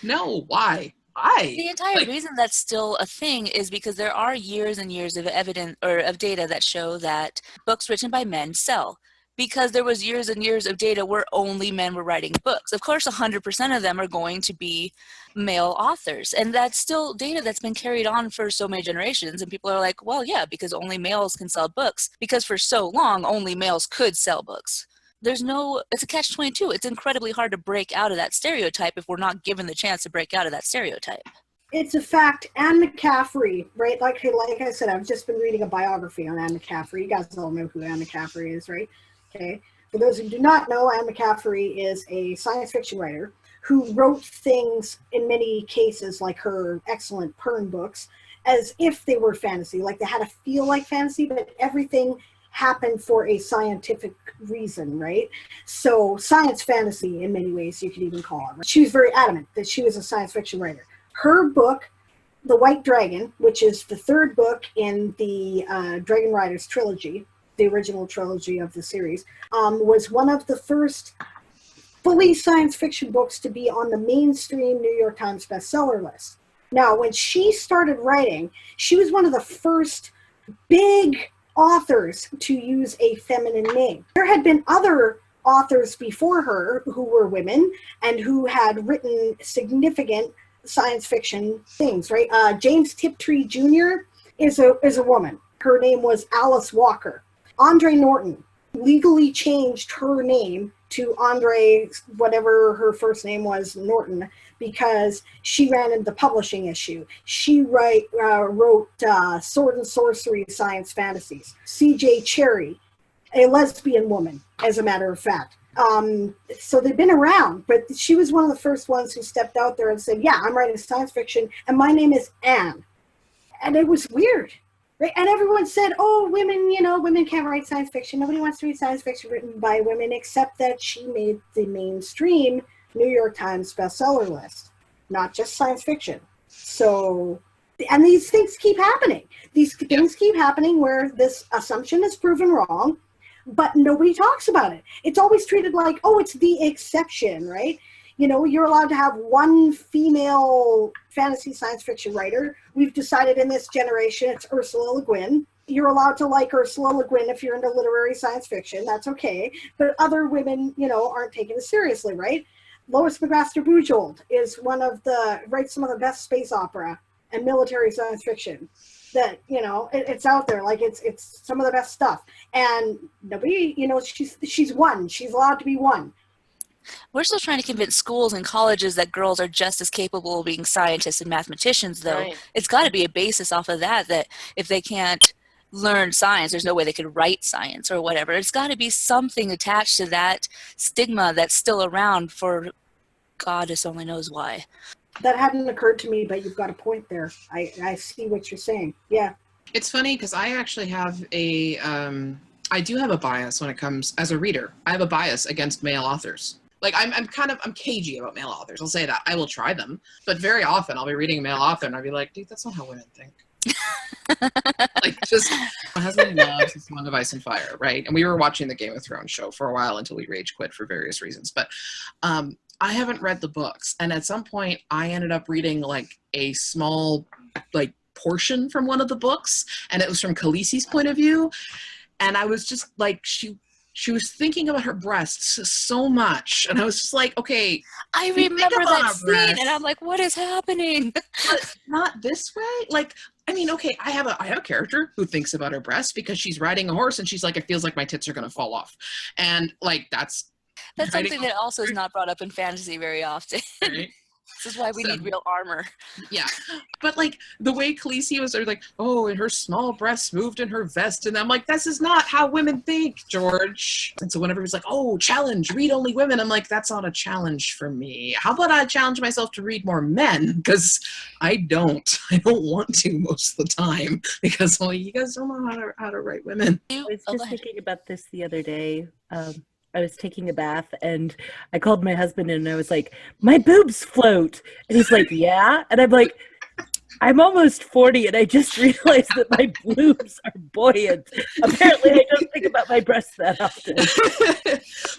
no, why? The entire reason that's still a thing is because there are years and years of evidence or of data that show that books written by men sell. Because there was years and years of data where only men were writing books. Of course, 100% of them are going to be male authors. And that's still data that's been carried on for so many generations. And people are like, well, yeah, because only males can sell books. Because for so long, only males could sell books. It's a catch-22. It's incredibly hard to break out of that stereotype if we're not given the chance to break out of that stereotype. It's a fact. Anne McCaffrey, right? Like I said, I've just been reading a biography on Anne McCaffrey. You guys all know who Anne McCaffrey is, right? Okay. For those who do not know, Anne McCaffrey is a science fiction writer who wrote things in many cases, like her excellent Pern books, as if they were fantasy. Like they had to feel like fantasy, but everything happened for a scientific reason, right? So science fantasy, in many ways, you could even call it. Right? She was very adamant that she was a science fiction writer. Her book, The White Dragon, which is the third book in the Dragon Riders trilogy, the original trilogy of the series, was one of the first fully science fiction books to be on the mainstream New York Times bestseller list. Now, when she started writing, she was one of the first big authors to use a feminine name. There had been other authors before her who were women and who had written significant science fiction things, right? James Tiptree Jr. is a woman. Her name was Alice Walker. Andre Norton legally changed her name to Andre, whatever her first name was, Norton, because she ran in the publishing issue. She wrote Sword and Sorcery science fantasies. C.J. Cherry, a lesbian woman, as a matter of fact. So they've been around, but she was one of the first ones who stepped out there and said, yeah, I'm writing science fiction, and my name is Anne. And it was weird. Right? And everyone said, oh, women, women can't write science fiction. Nobody wants to read science fiction written by women, except that she made the mainstream New York Times bestseller list, not just science fiction. So, and these things keep happening. These things keep happening where this assumption is proven wrong, but nobody talks about it. It's always treated like, oh, it's the exception, right? You're allowed to have one female fantasy science fiction writer. We've decided in this generation it's Ursula Le Guin. You're allowed to like Ursula Le Guin if you're into literary science fiction. That's okay. But other women, aren't taken as seriously, right? Lois McMaster-Bujold is writes some of the best space opera and military science fiction. That, it's out there. Like it's some of the best stuff. And nobody, she's one. She's allowed to be one. We're still trying to convince schools and colleges that girls are just as capable of being scientists and mathematicians, though. Right. It's got to be a basis off of that if they can't learn science, there's no way they could write science or whatever. It's got to be something attached to that stigma that's still around for goddess only knows why. That hadn't occurred to me, but you've got a point there. I see what you're saying. Yeah. It's funny because I actually have I do have a bias when it comes, as a reader, I have a bias against male authors. Like I'm cagey about male authors. I'll say that. I will try them, but very often I'll be reading a male author and I'll be like, dude, that's not how women think. Like, just my husband loves The Song of Ice and Fire, right? And we were watching the Game of Thrones show for a while until we rage quit for various reasons. But I haven't read the books, and at some point I ended up reading like a small portion from one of the books, and it was from Khaleesi's point of view, and I was just like, she was thinking about her breasts so much, and I was just like, okay. I remember that scene, and I'm like, what is happening? But not this way. Like, I mean, okay, I have a character who thinks about her breasts because she's riding a horse, and she's like, it feels like my tits are gonna fall off, and like that's something that also is not brought up in fantasy very often. Right? This is why we need real armor. Yeah. But like the way Khaleesi was like, oh, and her small breasts moved in her vest. And I'm like, this is not how women think, George. And so whenever he's like, oh, challenge, read only women. I'm like, that's not a challenge for me. How about I challenge myself to read more men? Because I don't want to most of the time. Because you guys don't know how to write women. I was just thinking about this the other day. I was taking a bath and I called my husband and I was like, my boobs float. And he's like, yeah. And I'm like, I'm almost 40 and I just realized that my boobs are buoyant. Apparently I don't think about my breasts that often.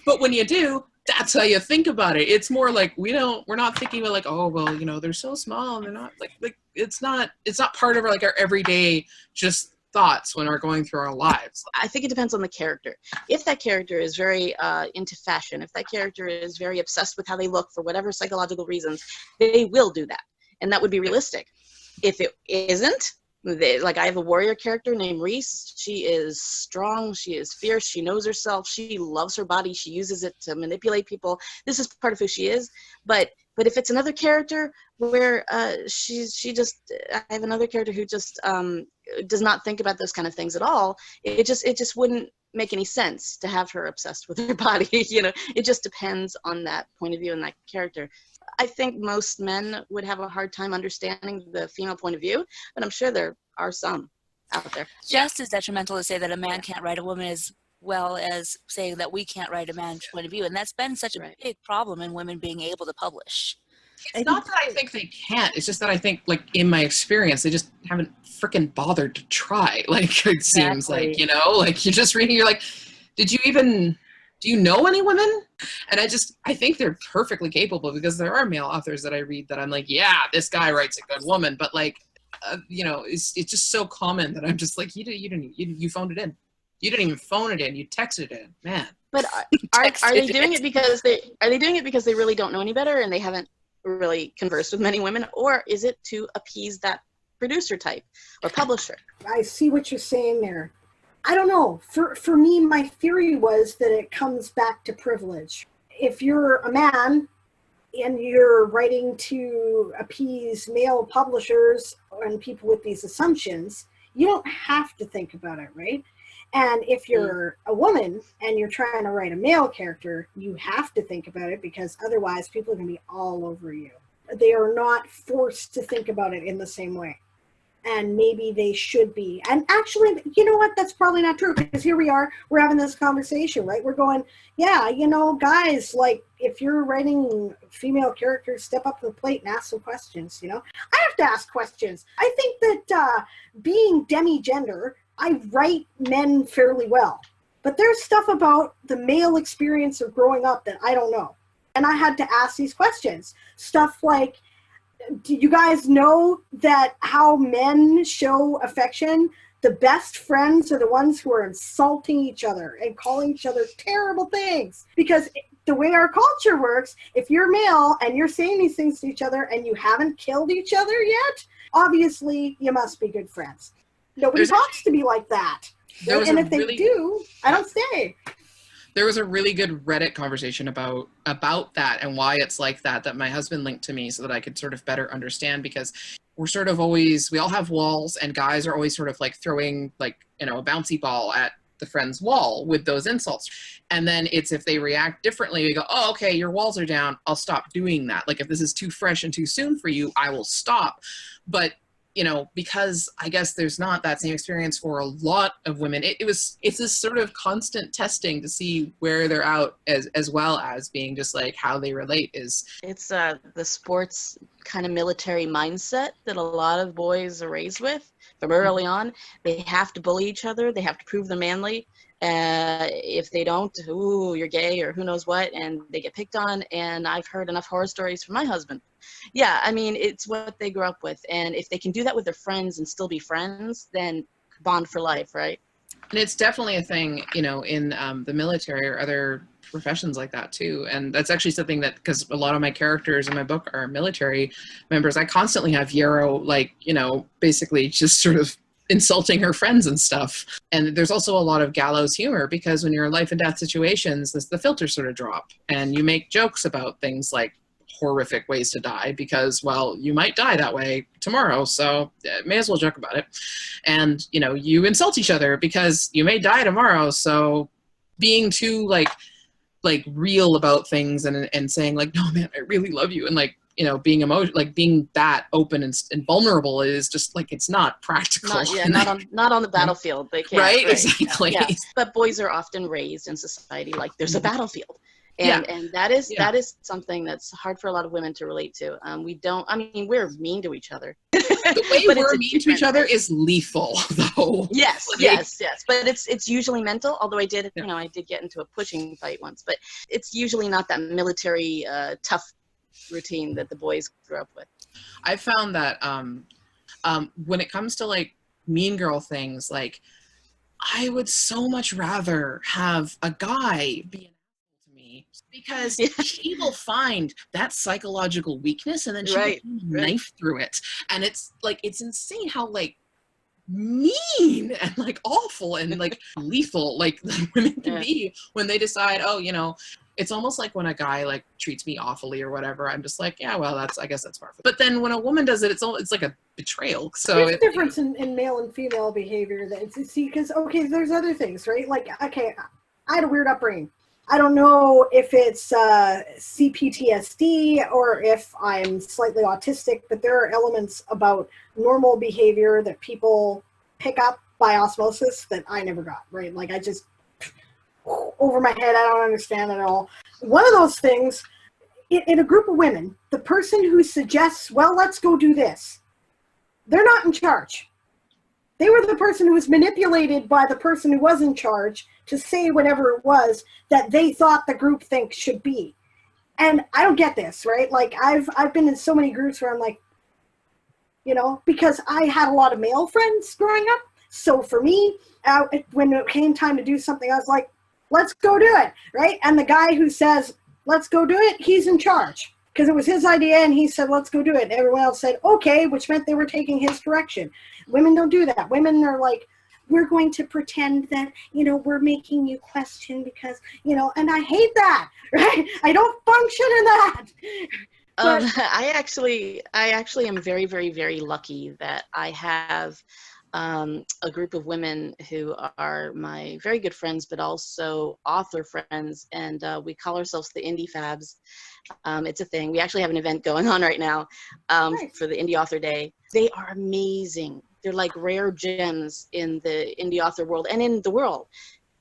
But when you do, that's how you think about it. It's more like we're not thinking about like, oh, well, they're so small and they're not like it's not part of our everyday just thoughts when we're going through our lives. I think it depends on the character. If that character is very into fashion, if that character is very obsessed with how they look for whatever psychological reasons, they will do that. And that would be realistic. If it isn't, like I have a warrior character named Reese. She is strong. She is fierce. She knows herself. She loves her body. She uses it to manipulate people. This is part of who she is. But But if it's another character where I have another character who just does not think about those kind of things at all, it just wouldn't make any sense to have her obsessed with her body. You know, it just depends on that point of view and that character. I think most men would have a hard time understanding the female point of view, but I'm sure there are some out there. Just as detrimental to say that a man can't write a woman as well as saying that we can't write a man's point of view. And that's been such a big problem in women being able to publish. It's not that I think they can't. It's just that I think, like, in my experience, they just haven't freaking bothered to try. Like, it seems like, you know, like, you're just reading, you're like, do you know any women? And I think they're perfectly capable, because there are male authors that I read that I'm like, yeah, this guy writes a good woman. But, like, you know, it's just so common that I'm just like, you phoned it in. You didn't even phone it in. You texted it in, man. But are they doing it because they really don't know any better and they haven't really conversed with many women, or is it to appease that producer type or publisher? I see what you're saying there. I don't know. For me, my theory was that it comes back to privilege. If you're a man and you're writing to appease male publishers and people with these assumptions, you don't have to think about it, right? And if you're a woman and you're trying to write a male character, you have to think about it, because otherwise people are going to be all over you. They are not forced to think about it in the same way. And maybe they should be. And actually, you know what? That's probably not true, because here we are, we're having this conversation, right? We're going, yeah, you know, guys, like, if you're writing female characters, step up to the plate and ask some questions, you know? I have to ask questions. I think that being demi-gender, I write men fairly well, but there's stuff about the male experience of growing up that I don't know. And I had to ask these questions. Stuff like, do you guys know that how men show affection? The best friends are the ones who are insulting each other and calling each other terrible things. Because the way our culture works, if you're male and you're saying these things to each other and you haven't killed each other yet, obviously you must be good friends. Nobody talks to me like that. And if they do, I don't stay. There was a really good Reddit conversation about that and why it's like that my husband linked to me so that I could sort of better understand, because we're sort of always, we all have walls, and guys are always sort of like throwing, like, you know, a bouncy ball at the friend's wall with those insults. And then it's, if they react differently, we go, oh, okay, your walls are down, I'll stop doing that. Like, if this is too fresh and too soon for you, I will stop. But you know, because I guess there's not that same experience for a lot of women, it's this sort of constant testing to see where they're out, as well as being just like how they relate is. It's the sports kind of military mindset that a lot of boys are raised with from early on. They have to bully each other. They have to prove they're manly. If they don't, ooh, you're gay or who knows what, and they get picked on. And I've heard enough horror stories from my husband. Yeah, I mean, it's what they grew up with. And if they can do that with their friends and still be friends, then bond for life, right? And it's definitely a thing, you know, in the military or other professions like that too. And that's actually something that, because a lot of my characters in my book are military members, I constantly have Yarrow, like, you know, basically just sort of insulting her friends and stuff. And there's also a lot of gallows humor, because when you're in life and death situations, the filters sort of drop, and you make jokes about things like horrific ways to die, because, well, you might die that way tomorrow, so may as well joke about it. And, you know, you insult each other because you may die tomorrow, so being too like real about things and saying like, no man, I really love you, and like, you know, being being that open and vulnerable is just like, it's not practical. Not on the battlefield. They can't. Right, exactly. Yeah. But boys are often raised in society like there's a battlefield. And that is something that's hard for a lot of women to relate to. We're mean to each other. The way we're mean to each other is lethal, though. Yes, yes. But it's usually mental, although I did get into a pushing fight once. But it's usually not that military tough routine that the boys grew up with. I found that when it comes to like mean girl things, like I would so much rather have a guy be an asshole to me, because she will find that psychological weakness and then she will knife through it. And it's like, it's insane how like mean and like awful and like lethal like women can be when they decide, oh, you know, it's almost like when a guy like treats me awfully or whatever, I'm just like, yeah, well, I guess that's part of it. But then when a woman does it, it's like a betrayal. So there's a difference in male and female behavior. That see, because okay, there's other things, right? Like, okay, I had a weird upbringing. I don't know if it's CPTSD or if I'm slightly autistic, but there are elements about normal behavior that people pick up by osmosis that I never got, right? Like, I just, over my head, I don't understand it at all. One of those things, in a group of women, the person who suggests, well, let's go do this, they're not in charge. They were the person who was manipulated by the person who was in charge to say whatever it was that they thought the group think should be. And I don't get this, right? Like, I've been in so many groups where I'm like, you know, because I had a lot of male friends growing up. So for me, when it came time to do something, I was like, let's go do it, right? And the guy who says, let's go do it, he's in charge. Because it was his idea and he said, let's go do it. And everyone else said, okay, which meant they were taking his direction. Women don't do that. Women are like, we're going to pretend that, you know, we're making you question because, you know, and I hate that, right? I don't function in that. I actually am very, very, very lucky that I have a group of women who are my very good friends, but also author friends, and we call ourselves the Indie Fabs. It's a thing. We actually have an event going on right now Nice. for the Indie Author Day. They are amazing. They're like rare gems in the indie author world and in the world,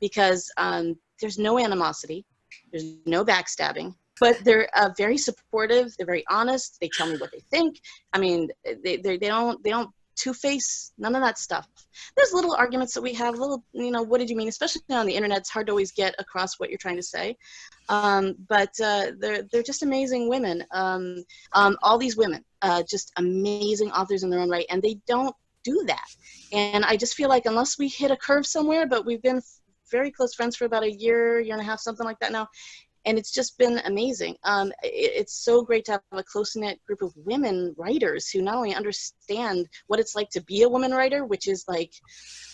because there's no animosity, there's no backstabbing, but they're very supportive. They're very honest. They tell me what they think. I mean, they don't two-face, none of that stuff. There's little arguments that we have, little, you know, what did you mean? Especially on the internet, it's hard to always get across what you're trying to say. But they're just amazing women. All these women, just amazing authors in their own right, and they don't do that. And I just feel like unless we hit a curve somewhere, but we've been very close friends for about a year and a half, something like that now. And it's just been amazing. It's so great to have a close-knit group of women writers who not only understand what it's like to be a woman writer, which is like,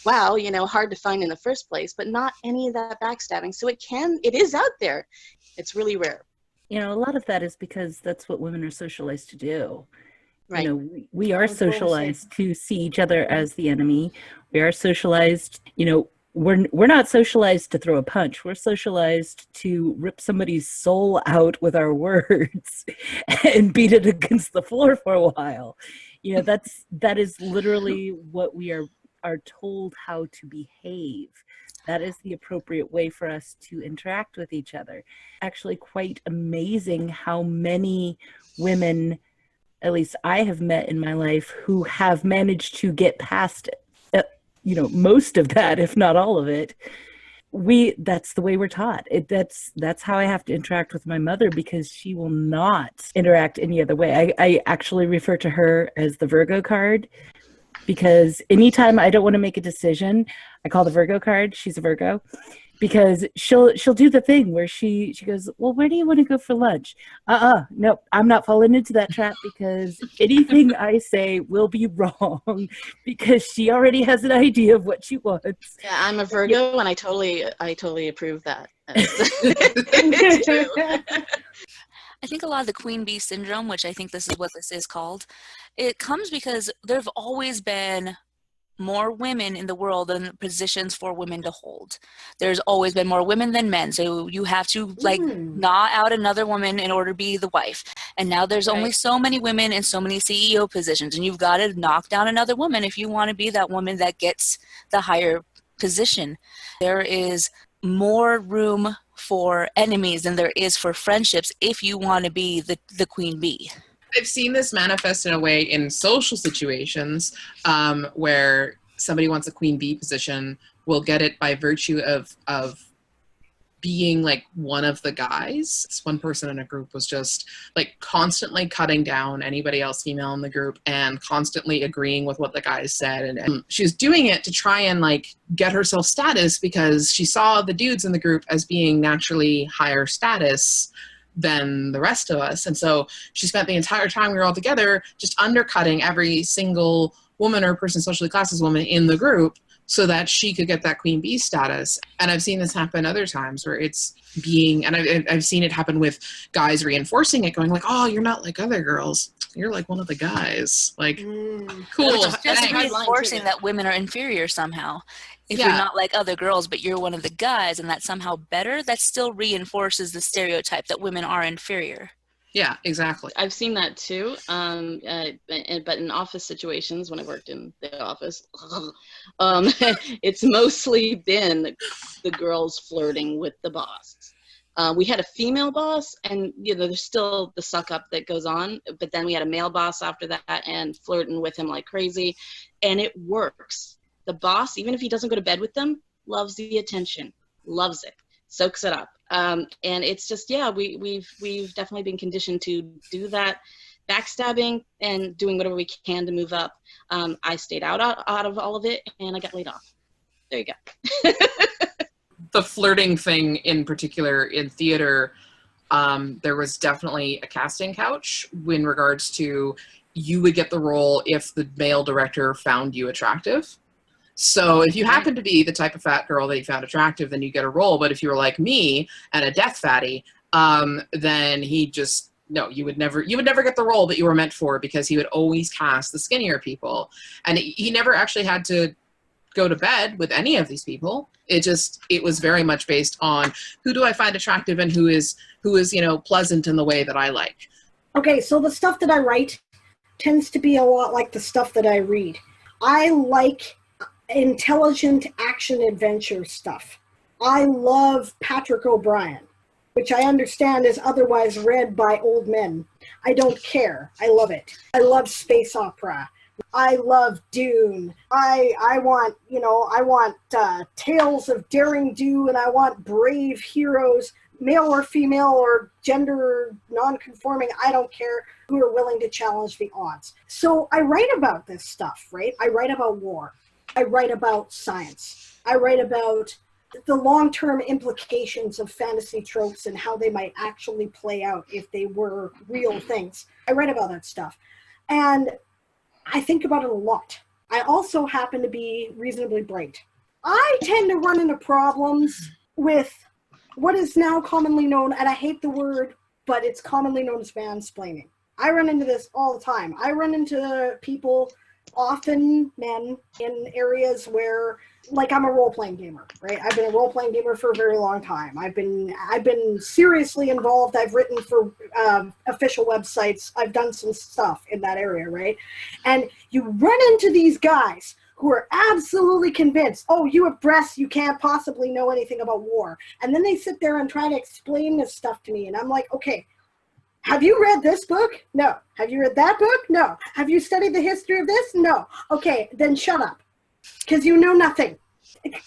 wow, you know, hard to find in the first place, but not any of that backstabbing. So it is out there. It's really rare. You know, a lot of that is because that's what women are socialized to do. Right. You know, we are socialized to see each other as the enemy. We are socialized, you know, we're not socialized to throw a punch. We're socialized to rip somebody's soul out with our words and beat it against the floor for a while. You know, that is literally what we are told how to behave. That is the appropriate way for us to interact with each other. Actually, quite amazing how many women, at least I have met in my life, who have managed to get past it. You know, most of that, if not all of it. That's the way we're taught. That's how I have to interact with my mother, because she will not interact any other way. I actually refer to her as the Virgo card, because anytime I don't want to make a decision, I call the Virgo card. She's a Virgo. Because she'll do the thing where she goes, well, where do you want to go for lunch? No, I'm not falling into that trap, because anything I say will be wrong, because she already has an idea of what she wants. Yeah, I'm a Virgo, and I totally approve that. I think a lot of the queen bee syndrome, which I think this is what this is called, it comes because there have always been more women in the world than positions for women to hold. There's always been more women than men, so you have to like gnaw out another woman in order to be the wife. And now there's only so many women in so many CEO positions, and you've got to knock down another woman if you want to be that woman that gets the higher position. There is more room for enemies than there is for friendships if you want to be the queen bee. I've seen this manifest in a way in social situations where somebody wants a queen bee position, will get it by virtue of being like one of the guys. This one person in a group was just like constantly cutting down anybody else female in the group and constantly agreeing with what the guys said. And she was doing it to try and like get herself status, because she saw the dudes in the group as being naturally higher status than the rest of us. And so she spent the entire time we were all together just undercutting every single woman or person socially classed as woman in the group so that she could get that queen bee status. And I've seen this happen other times where it's being, and I've seen it happen with guys reinforcing it, going like, oh, you're not like other girls. You're like one of the guys. Like, cool. Which is just thanks. reinforcing that women are inferior somehow. If you're not like other girls, but you're one of the guys and that's somehow better, that still reinforces the stereotype that women are inferior. Yeah, exactly. I've seen that too, but in office situations, when I worked in the office, it's mostly been the girls flirting with the boss. We had a female boss, and there's still the suck up that goes on, but then we had a male boss after that and flirting with him like crazy, and it works. The boss, even if he doesn't go to bed with them, loves the attention, loves it, soaks it up. And it's just, we've definitely been conditioned to do that, backstabbing and doing whatever we can to move up. I stayed out of all of it, and I got laid off. There you go. The flirting thing in particular in theater, there was definitely a casting couch in regards to you would get the role if the male director found you attractive. So if you happen to be the type of fat girl that he found attractive, then you get a role. But if you were like me and a death fatty, then he just, no, you would never get the role that you were meant for, because he would always cast the skinnier people. And he never actually had to go to bed with any of these people. It was very much based on who do I find attractive and who is pleasant in the way that I like. Okay, so the stuff that I write tends to be a lot like the stuff that I read. I like intelligent action adventure stuff. I love Patrick O'Brian, which I understand is otherwise read by old men. I don't care. I love it. I love space opera. I love Dune. I want tales of daring do, and I want brave heroes, male or female or gender non-conforming, I don't care, who are willing to challenge the odds. So I write about this stuff, right? I write about war. I write about science. I write about the long-term implications of fantasy tropes and how they might actually play out if they were real things. I write about that stuff. And I think about it a lot. I also happen to be reasonably bright. I tend to run into problems with what is now commonly known, and I hate the word, but it's commonly known as mansplaining. I run into this all the time. I run into people, often men, in areas where, like, I'm a role-playing gamer, right? I've been a role-playing gamer for a very long time. I've been seriously involved. I've written for official websites. I've done some stuff in that area, right? And you run into these guys who are absolutely convinced, oh, you have breasts, you can't possibly know anything about war. And then they sit there and try to explain this stuff to me, and I'm like, okay, have you read this book? No. Have you read that book? No. Have you studied the history of this? No. Okay, then shut up, because you know nothing.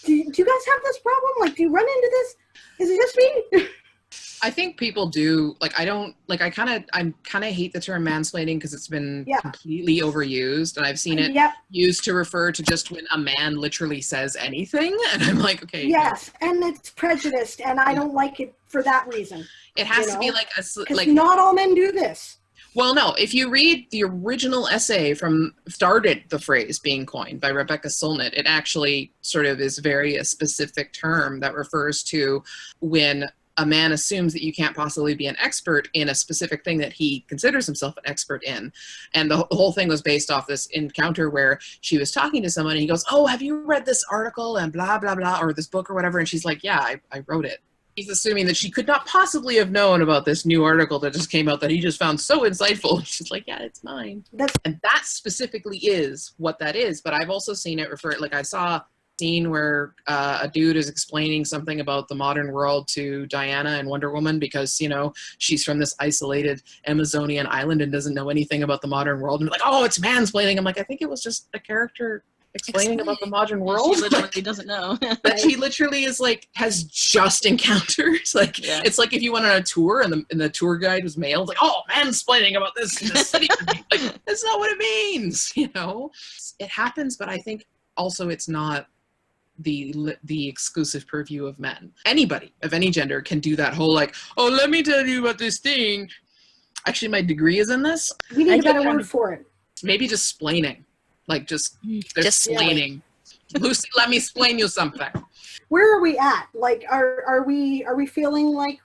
Do you guys have this problem? Like, do you run into this? Is it just me? I think people do. Like, I kind of hate the term mansplaining because it's been completely overused, and I've seen it used to refer to just when a man literally says anything, and I'm like, okay. Yes, and it's prejudiced, and I don't like it for that reason. It has to be like because not all men do this. Well, no, if you read the original essay started the phrase being coined by Rebecca Solnit, it actually sort of is very a specific term that refers to when a man assumes that you can't possibly be an expert in a specific thing that he considers himself an expert in. And the whole thing was based off this encounter where she was talking to someone and he goes, oh, have you read this article and blah, blah, blah, or this book or whatever? And she's like, yeah, I wrote it. He's assuming that she could not possibly have known about this new article that just came out that he just found so insightful. She's like, yeah, it's mine. And that specifically is what that is. But I've also seen it refer, like I saw a scene where a dude is explaining something about the modern world to Diana and Wonder Woman because, she's from this isolated Amazonian island and doesn't know anything about the modern world. And like, oh, it's mansplaining. I'm like, I think it was just a character explaining about the modern world. She literally doesn't know. That she literally is like, has just encounters. Like, it's like if you went on a tour and the tour guide was male, like, oh, mansplaining about this in the city. Like, that's not what it means, It happens, but I think also it's not the exclusive purview of men. Anybody of any gender can do that whole like, oh, let me tell you about this thing. Actually, my degree is in this. We need a better word for it. Maybe just splaining. Like just Just splaining. Lucy, let me explain you something. Where are we at? Like, are we feeling like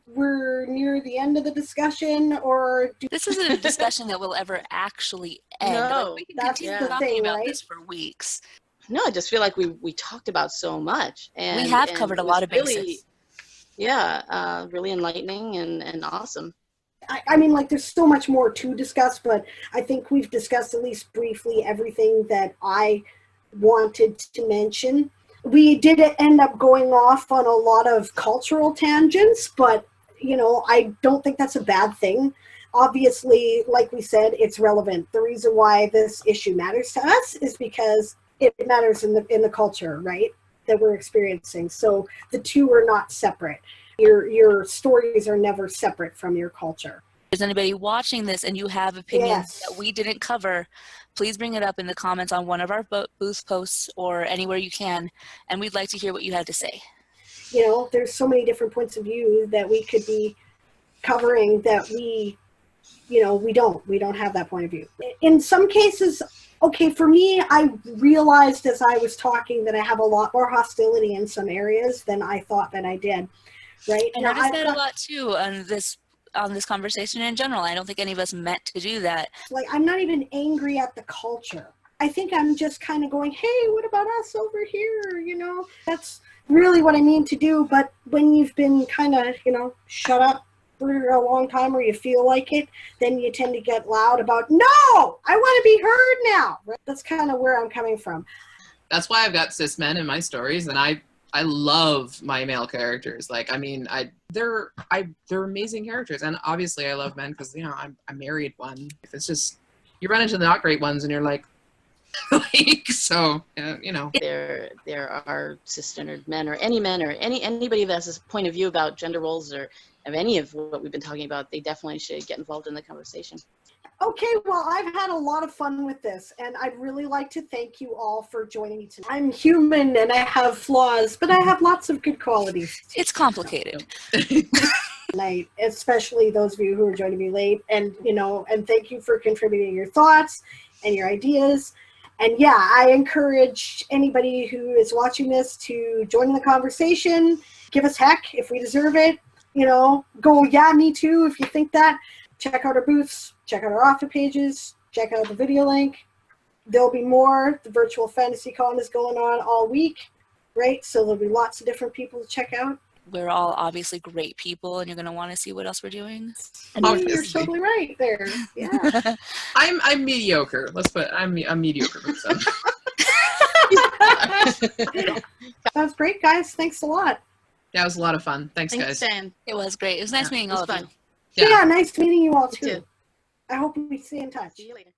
we're near the end of the discussion, or this isn't a discussion that will ever actually end. No, like, we can that's continue the talking thing, about right? this for weeks. No, I just feel like we talked about so much, and We have and covered it a was lot of really, bases. Yeah, really enlightening and awesome. I mean, like, there's so much more to discuss, but I think we've discussed at least briefly everything that I wanted to mention. We did end up going off on a lot of cultural tangents, but, you know, I don't think that's a bad thing. Obviously, like we said, it's relevant. The reason why this issue matters to us is because it matters in the culture, right, that we're experiencing. So the two are not separate. Your stories are never separate from your culture. If there's anybody watching this and you have opinions Yes. that we didn't cover, please bring it up in the comments on one of our booth posts or anywhere you can, and we'd like to hear what you have to say. You know, there's so many different points of view that we could be covering that we don't have that point of view. In some cases, okay, for me, I realized as I was talking that I have a lot more hostility in some areas than I thought that I did. Right? I noticed that a lot too on this conversation in general. I don't think any of us meant to do that. Like, I'm not even angry at the culture. I think I'm just kind of going, hey, what about us over here? You know, that's really what I mean to do. But when you've been kind of, you know, shut up for a long time or you feel like it, then you tend to get loud about, no, I want to be heard now. Right? That's kind of where I'm coming from. That's why I've got cis men in my stories, and I love my male characters. Like, I mean, they're amazing characters, and obviously I love men because, you know, I married one. If it's just you run into the not great ones, and you're like so you know. There are cisgendered men or anybody that has a point of view about gender roles or of any of what we've been talking about. They definitely should get involved in the conversation. Okay, well, I've had a lot of fun with this, and I'd really like to thank you all for joining me tonight. I'm human and I have flaws, but I have lots of good qualities. It's complicated. Tonight, especially those of you who are joining me late, and, you know, and thank you for contributing your thoughts and your ideas. And yeah, I encourage anybody who is watching this to join in the conversation. Give us heck if we deserve it. You know, go, yeah, me too, if you think that. Check out our booths, check out our author pages, check out the video link. There'll be more. The Virtual FantasyCon is going on all week, right? So there'll be lots of different people to check out. We're all obviously great people, and you're going to want to see what else we're doing. And you're totally right there. Yeah. I'm mediocre. I'm a mediocre person. Sounds great, guys. Thanks a lot. Yeah, it was a lot of fun. Thanks guys. Dan. It was great. It was nice meeting all of you. Yeah, nice meeting you all too. You too. I hope we stay in touch. See you later.